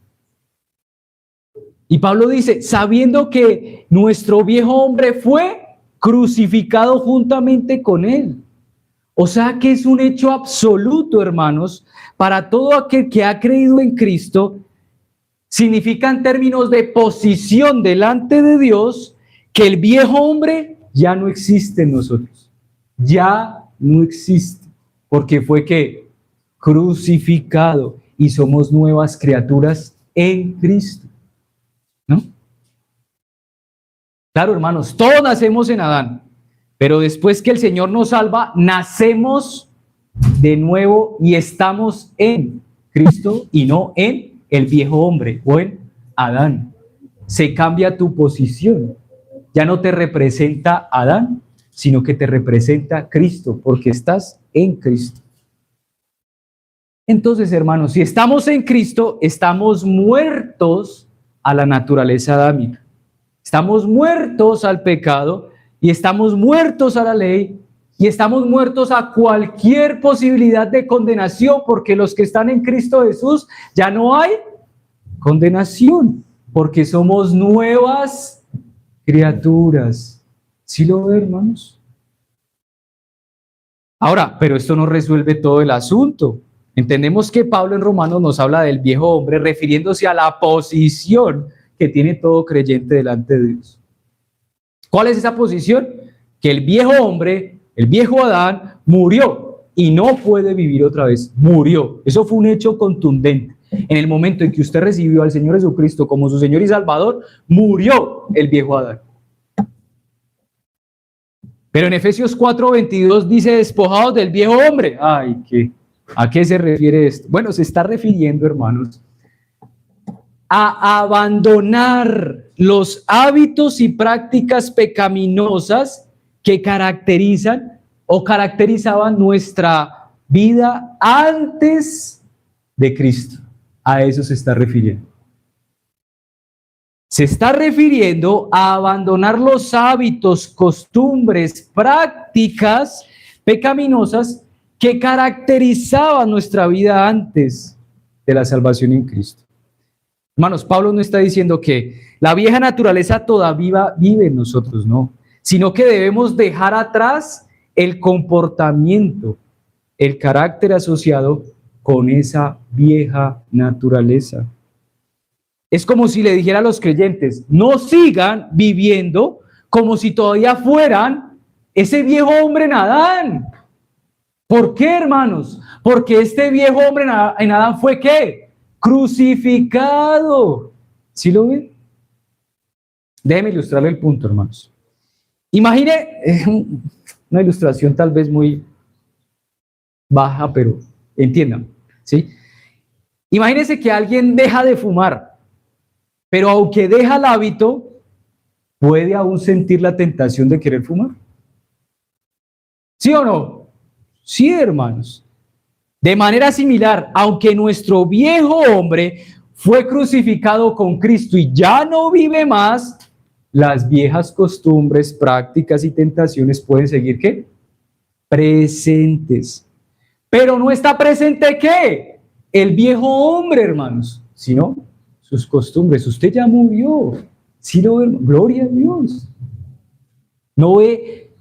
Speaker 1: Y Pablo dice, sabiendo que nuestro viejo hombre fue crucificado juntamente con él. O sea que es un hecho absoluto, hermanos, para todo aquel que ha creído en Cristo. Significa en términos de posición delante de Dios que el viejo hombre ya no existe en nosotros. Ya no existe. Porque fue que crucificado y somos nuevas criaturas en Cristo. ¿No? Claro, hermanos, todos nacemos en Adán. Pero después que el Señor nos salva, nacemos de nuevo y estamos en Cristo y no en el viejo hombre o en Adán. Se cambia tu posición. Ya no te representa Adán, sino que te representa Cristo, porque estás en Cristo. Entonces, hermanos, si estamos en Cristo, estamos muertos a la naturaleza adámica. Estamos muertos al pecado y estamos muertos a la ley y estamos muertos a cualquier posibilidad de condenación, porque los que están en Cristo Jesús ya no hay condenación, porque somos nuevas criaturas. ¿Sí lo ven, hermanos? Ahora, pero esto no resuelve todo el asunto. Entendemos que Pablo en Romanos nos habla del viejo hombre refiriéndose a la posición que tiene todo creyente delante de Dios. ¿Cuál es esa posición? Que el viejo hombre, el viejo Adán, murió y no puede vivir otra vez. Murió. Eso fue un hecho contundente. En el momento en que usted recibió al Señor Jesucristo como su Señor y Salvador, murió el viejo Adán. Pero en Efesios 4:22 dice, despojados del viejo hombre. Ay, ¿a qué se refiere esto? Bueno, se está refiriendo, hermanos, a abandonar los hábitos y prácticas pecaminosas que caracterizan o caracterizaban nuestra vida antes de Cristo. A eso se está refiriendo. Se está refiriendo a abandonar los hábitos, costumbres, prácticas pecaminosas que caracterizaban nuestra vida antes de la salvación en Cristo. Hermanos, Pablo no está diciendo que la vieja naturaleza todavía vive en nosotros, no, sino que debemos dejar atrás el comportamiento, el carácter asociado con esa vieja naturaleza. Es como si le dijera a los creyentes, no sigan viviendo como si todavía fueran ese viejo hombre en Adán. ¿Por qué, hermanos? Porque este viejo hombre en Adán fue ¿qué? Crucificado. ¿Sí lo ven? Déjenme ilustrarle el punto, hermanos. Imagine una ilustración tal vez muy baja, pero entiendan, ¿sí? Imagínense que alguien deja de fumar, pero aunque deja el hábito, puede aún sentir la tentación de querer fumar. ¿Sí o no? Sí, hermanos. De manera similar, aunque nuestro viejo hombre fue crucificado con Cristo y ya no vive más, las viejas costumbres, prácticas y tentaciones pueden seguir ¿qué? Presentes. Pero no está presente ¿qué? El viejo hombre, hermanos, sino sus costumbres. Usted ya murió. ¿Sí lo ve? Gloria a Dios. No ve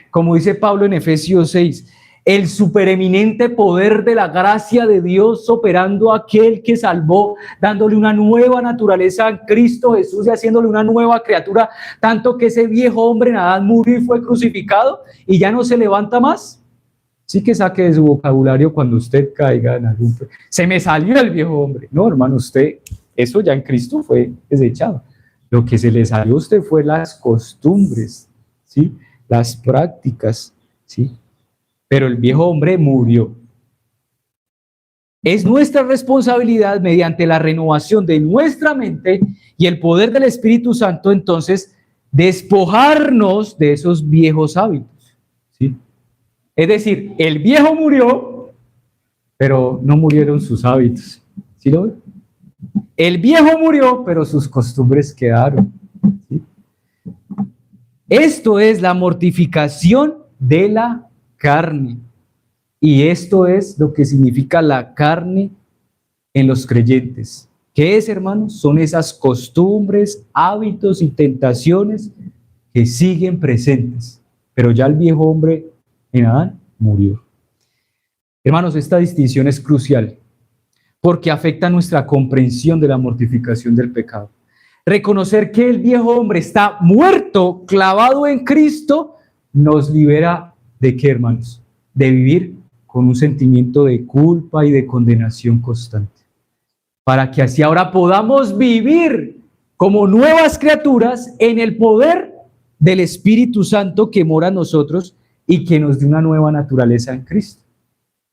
Speaker 1: como dice Pablo en Efesios 6, el supereminente poder de la gracia de Dios operando a aquel que salvó, dándole una nueva naturaleza en Cristo Jesús y haciéndole una nueva criatura, tanto que ese viejo hombre en Adán murió y fue crucificado y ya no se levanta más. Sí, que saque de su vocabulario cuando usted caiga en algún... Se me salió el viejo hombre. No, hermano, usted, eso ya en Cristo fue desechado. Lo que se le salió a usted fue las costumbres, ¿sí? Las prácticas, ¿sí? Pero el viejo hombre murió. Es nuestra responsabilidad, mediante la renovación de nuestra mente y el poder del Espíritu Santo, entonces, despojarnos de esos viejos hábitos, ¿sí? Es decir, el viejo murió, pero no murieron sus hábitos. ¿Sí lo ven? El viejo murió, pero sus costumbres quedaron, ¿sí? Esto es la mortificación de la carne. Y esto es lo que significa la carne en los creyentes. ¿Qué es, hermanos? Son esas costumbres, hábitos y tentaciones que siguen presentes. Pero ya el viejo hombre en Adán murió. Hermanos, esta distinción es crucial porque afecta nuestra comprensión de la mortificación del pecado. Reconocer que el viejo hombre está muerto, clavado en Cristo, nos libera ¿de qué, hermanos? De vivir con un sentimiento de culpa y de condenación constante. Para que así ahora podamos vivir como nuevas criaturas en el poder del Espíritu Santo que mora en nosotros y que nos dé una nueva naturaleza en Cristo.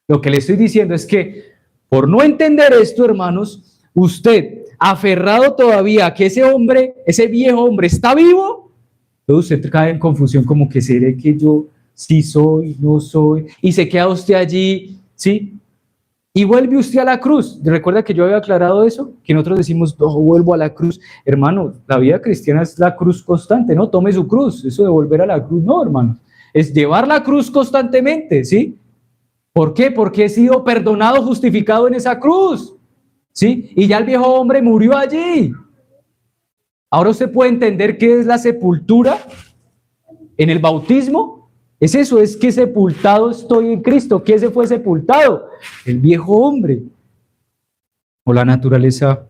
Speaker 1: Lo que le estoy diciendo es que por no entender esto, hermanos, usted aferrado todavía a que ese hombre, ese viejo hombre está vivo, entonces usted cae en confusión como que seré que yo sí soy, no soy, y se queda usted allí, ¿sí? Y vuelve usted a la cruz. ¿Recuerda que yo había aclarado eso? Que nosotros decimos, no, vuelvo a la cruz. Hermano, la vida cristiana es la cruz constante, ¿no? Tome su cruz. Eso de volver a la cruz, no, hermano. Es llevar la cruz constantemente, ¿sí? ¿Por qué? Porque he sido perdonado, justificado en esa cruz, ¿sí? Y ya el viejo hombre murió allí. Ahora usted puede entender qué es la sepultura en el bautismo. Es eso, es que sepultado estoy en Cristo. ¿Qué se fue sepultado? El viejo hombre o la naturaleza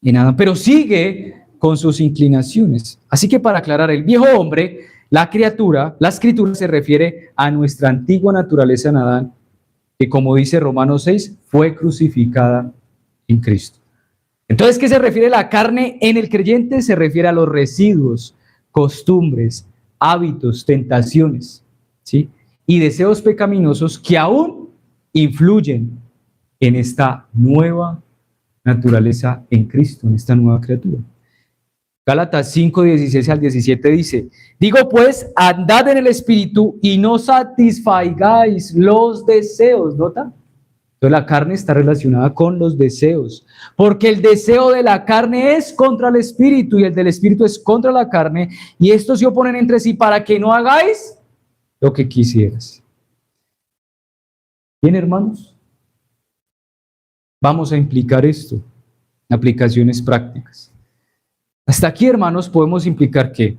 Speaker 1: en Adán, pero sigue con sus inclinaciones. Así que para aclarar, el viejo hombre, la criatura, la escritura se refiere a nuestra antigua naturaleza en Adán, que como dice Romanos 6, fue crucificada en Cristo. Entonces, ¿qué se refiere a la carne en el creyente? Se refiere a los residuos, costumbres, hábitos, tentaciones, ¿sí? Y deseos pecaminosos que aún influyen en esta nueva naturaleza en Cristo, en esta nueva criatura. Gálatas 5, 16 al 17 dice, digo pues, andad en el Espíritu y no satisfagáis los deseos, ¿nota? Entonces la carne está relacionada con los deseos, porque el deseo de la carne es contra el Espíritu y el del Espíritu es contra la carne, y estos se oponen entre sí para que no hagáis lo que quisieras. Bien, hermanos, vamos a implicar esto, aplicaciones prácticas. Hasta aquí, hermanos, podemos implicar que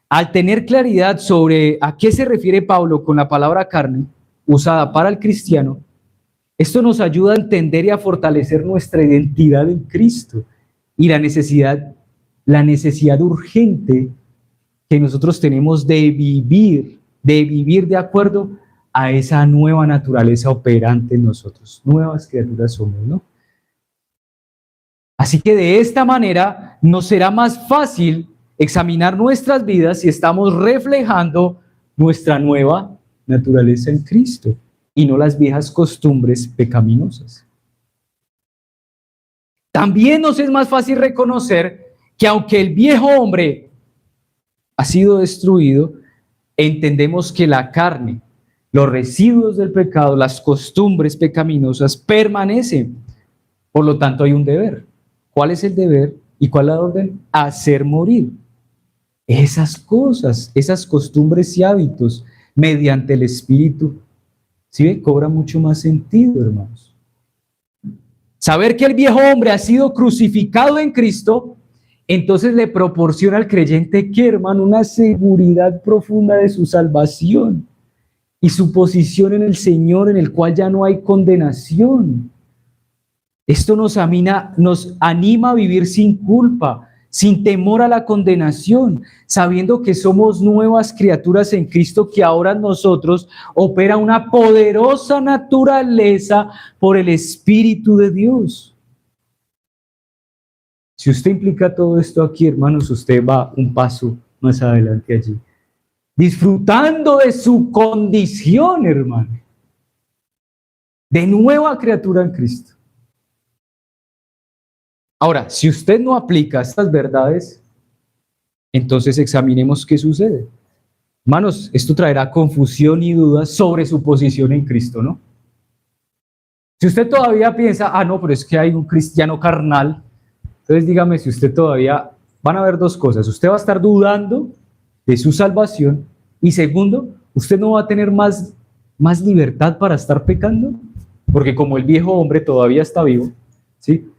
Speaker 1: al tener claridad sobre a qué se refiere Pablo con la palabra carne usada para el cristiano, esto nos ayuda a entender y a fortalecer nuestra identidad en Cristo y la necesidad urgente que nosotros tenemos de vivir de acuerdo a esa nueva naturaleza operante en nosotros. Nuevas criaturas somos, ¿no? Así que de esta manera nos será más fácil examinar nuestras vidas si estamos reflejando nuestra nueva naturaleza en Cristo y no las viejas costumbres pecaminosas. También nos es más fácil reconocer que aunque el viejo hombre ha sido destruido, entendemos que la carne, los residuos del pecado, las costumbres pecaminosas permanecen. Por lo tanto, hay un deber. ¿Cuál es el deber y cuál es la orden? Hacer morir esas cosas, esas costumbres y hábitos mediante el Espíritu. ¿Sí? Cobra mucho más sentido, hermanos. Saber que el viejo hombre ha sido crucificado en Cristo, entonces le proporciona al creyente, ¿qué, hermano? Una seguridad profunda de su salvación y su posición en el Señor, en el cual ya no hay condenación. Esto nos anima a vivir sin culpa, sin temor a la condenación, sabiendo que somos nuevas criaturas en Cristo, que ahora en nosotros opera una poderosa naturaleza por el Espíritu de Dios. Si usted implica todo esto aquí, hermanos, usted va un paso más adelante allí, disfrutando de su condición, hermano, de nueva criatura en Cristo. Ahora, si usted no aplica estas verdades, entonces examinemos qué sucede. Hermanos, esto traerá confusión y dudas sobre su posición en Cristo, ¿no? Si usted todavía piensa, no, pero es que hay un cristiano carnal, entonces dígame si usted todavía, van a haber dos cosas, usted va a estar dudando de su salvación y segundo, usted no va a tener más libertad para estar pecando, porque como el viejo hombre todavía está vivo, ¿sí?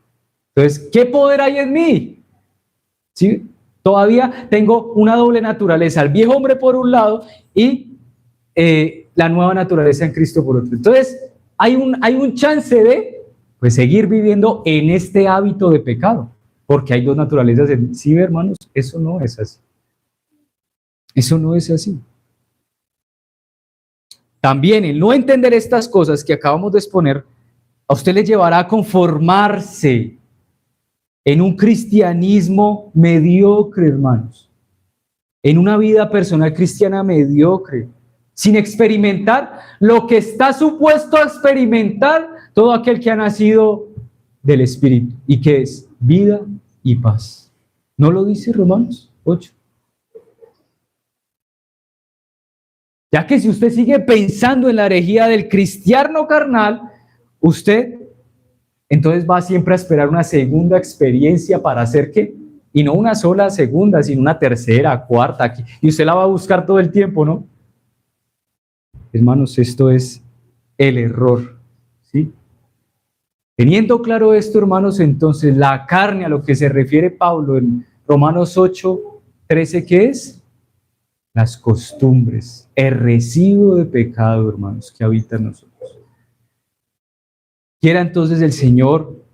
Speaker 1: Entonces, ¿qué poder hay en mí? ¿Sí? Todavía tengo una doble naturaleza, el viejo hombre por un lado y la nueva naturaleza en Cristo por otro. Entonces, hay un chance de pues, seguir viviendo en este hábito de pecado, porque hay dos naturalezas. Sí, hermanos, eso no es así. Eso no es así. También el no entender estas cosas que acabamos de exponer, a usted le llevará a conformarse en un cristianismo mediocre, hermanos, en una vida personal cristiana mediocre, sin experimentar lo que está supuesto a experimentar todo aquel que ha nacido del Espíritu, y que es vida y paz. ¿No lo dice Romanos 8? Ya que si usted sigue pensando en la herejía del cristiano carnal, usted entonces va siempre a esperar una segunda experiencia para hacer ¿qué? Y no una sola segunda, sino una tercera, cuarta, y usted la va a buscar todo el tiempo, ¿no? Hermanos, esto es el error, ¿sí? Teniendo claro esto, hermanos, entonces la carne a lo que se refiere Pablo en Romanos 8:13, ¿qué es? Las costumbres, el residuo de pecado, hermanos, que habita en nosotros. Quiera entonces el Señor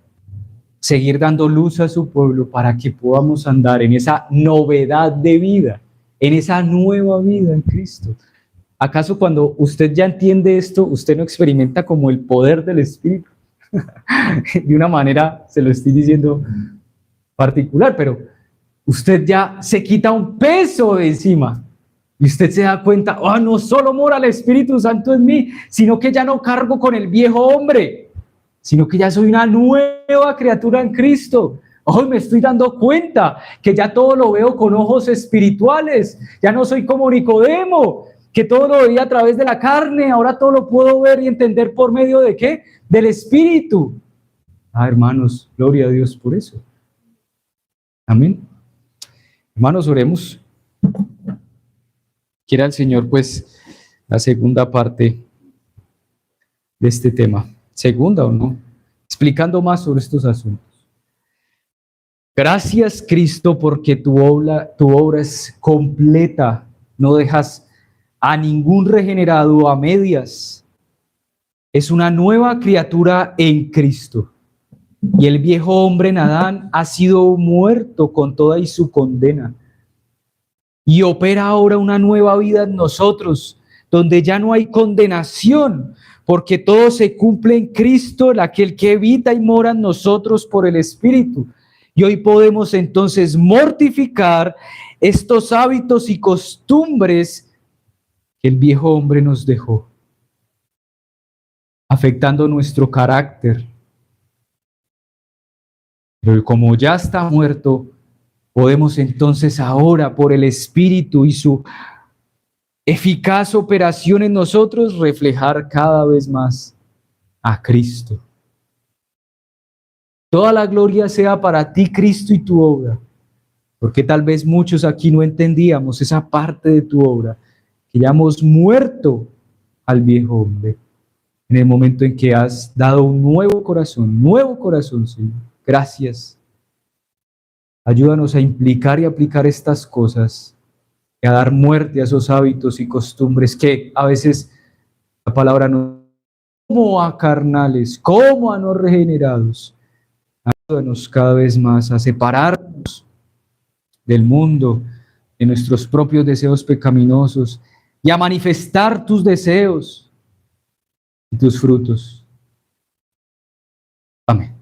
Speaker 1: seguir dando luz a su pueblo para que podamos andar en esa novedad de vida, en esa nueva vida en Cristo. ¿Acaso cuando usted ya entiende esto, usted no experimenta como el poder del Espíritu? De una manera, se lo estoy diciendo particular, pero usted ya se quita un peso de encima y usted se da cuenta, no solo mora el Espíritu Santo en mí, sino que ya no cargo con el viejo hombre, sino que ya soy una nueva criatura en Cristo. Hoy me estoy dando cuenta que ya todo lo veo con ojos espirituales, ya no soy como Nicodemo, que todo lo veía a través de la carne, ahora todo lo puedo ver y entender por medio de ¿qué? Del Espíritu. Hermanos, gloria a Dios por eso. Amén. Hermanos, oremos. Quiera el Señor, pues, la segunda parte de este tema. Segunda o no, explicando más sobre estos asuntos. Gracias, Cristo, porque tu obra es completa. No dejas a ningún regenerado a medias. Es una nueva criatura en Cristo. Y el viejo hombre en Adán ha sido muerto con toda y su condena. Y opera ahora una nueva vida en nosotros, donde ya no hay condenación, porque todo se cumple en Cristo, aquel que habita y mora en nosotros por el Espíritu. Y hoy podemos entonces mortificar estos hábitos y costumbres que el viejo hombre nos dejó, afectando nuestro carácter. Pero como ya está muerto, podemos entonces ahora, por el Espíritu y su eficaz operación en nosotros, reflejar cada vez más a Cristo. Toda la gloria sea para ti, Cristo, y tu obra, porque tal vez muchos aquí no entendíamos esa parte de tu obra, que ya hemos muerto al viejo hombre, en el momento en que has dado un nuevo corazón, Señor. Gracias. Ayúdanos a implicar y aplicar estas cosas, y a dar muerte a esos hábitos y costumbres que a veces la palabra nos, como a carnales, como a no regenerados. Ayúdanos cada vez más a separarnos del mundo, de nuestros propios deseos pecaminosos, y a manifestar tus deseos y tus frutos. Amén.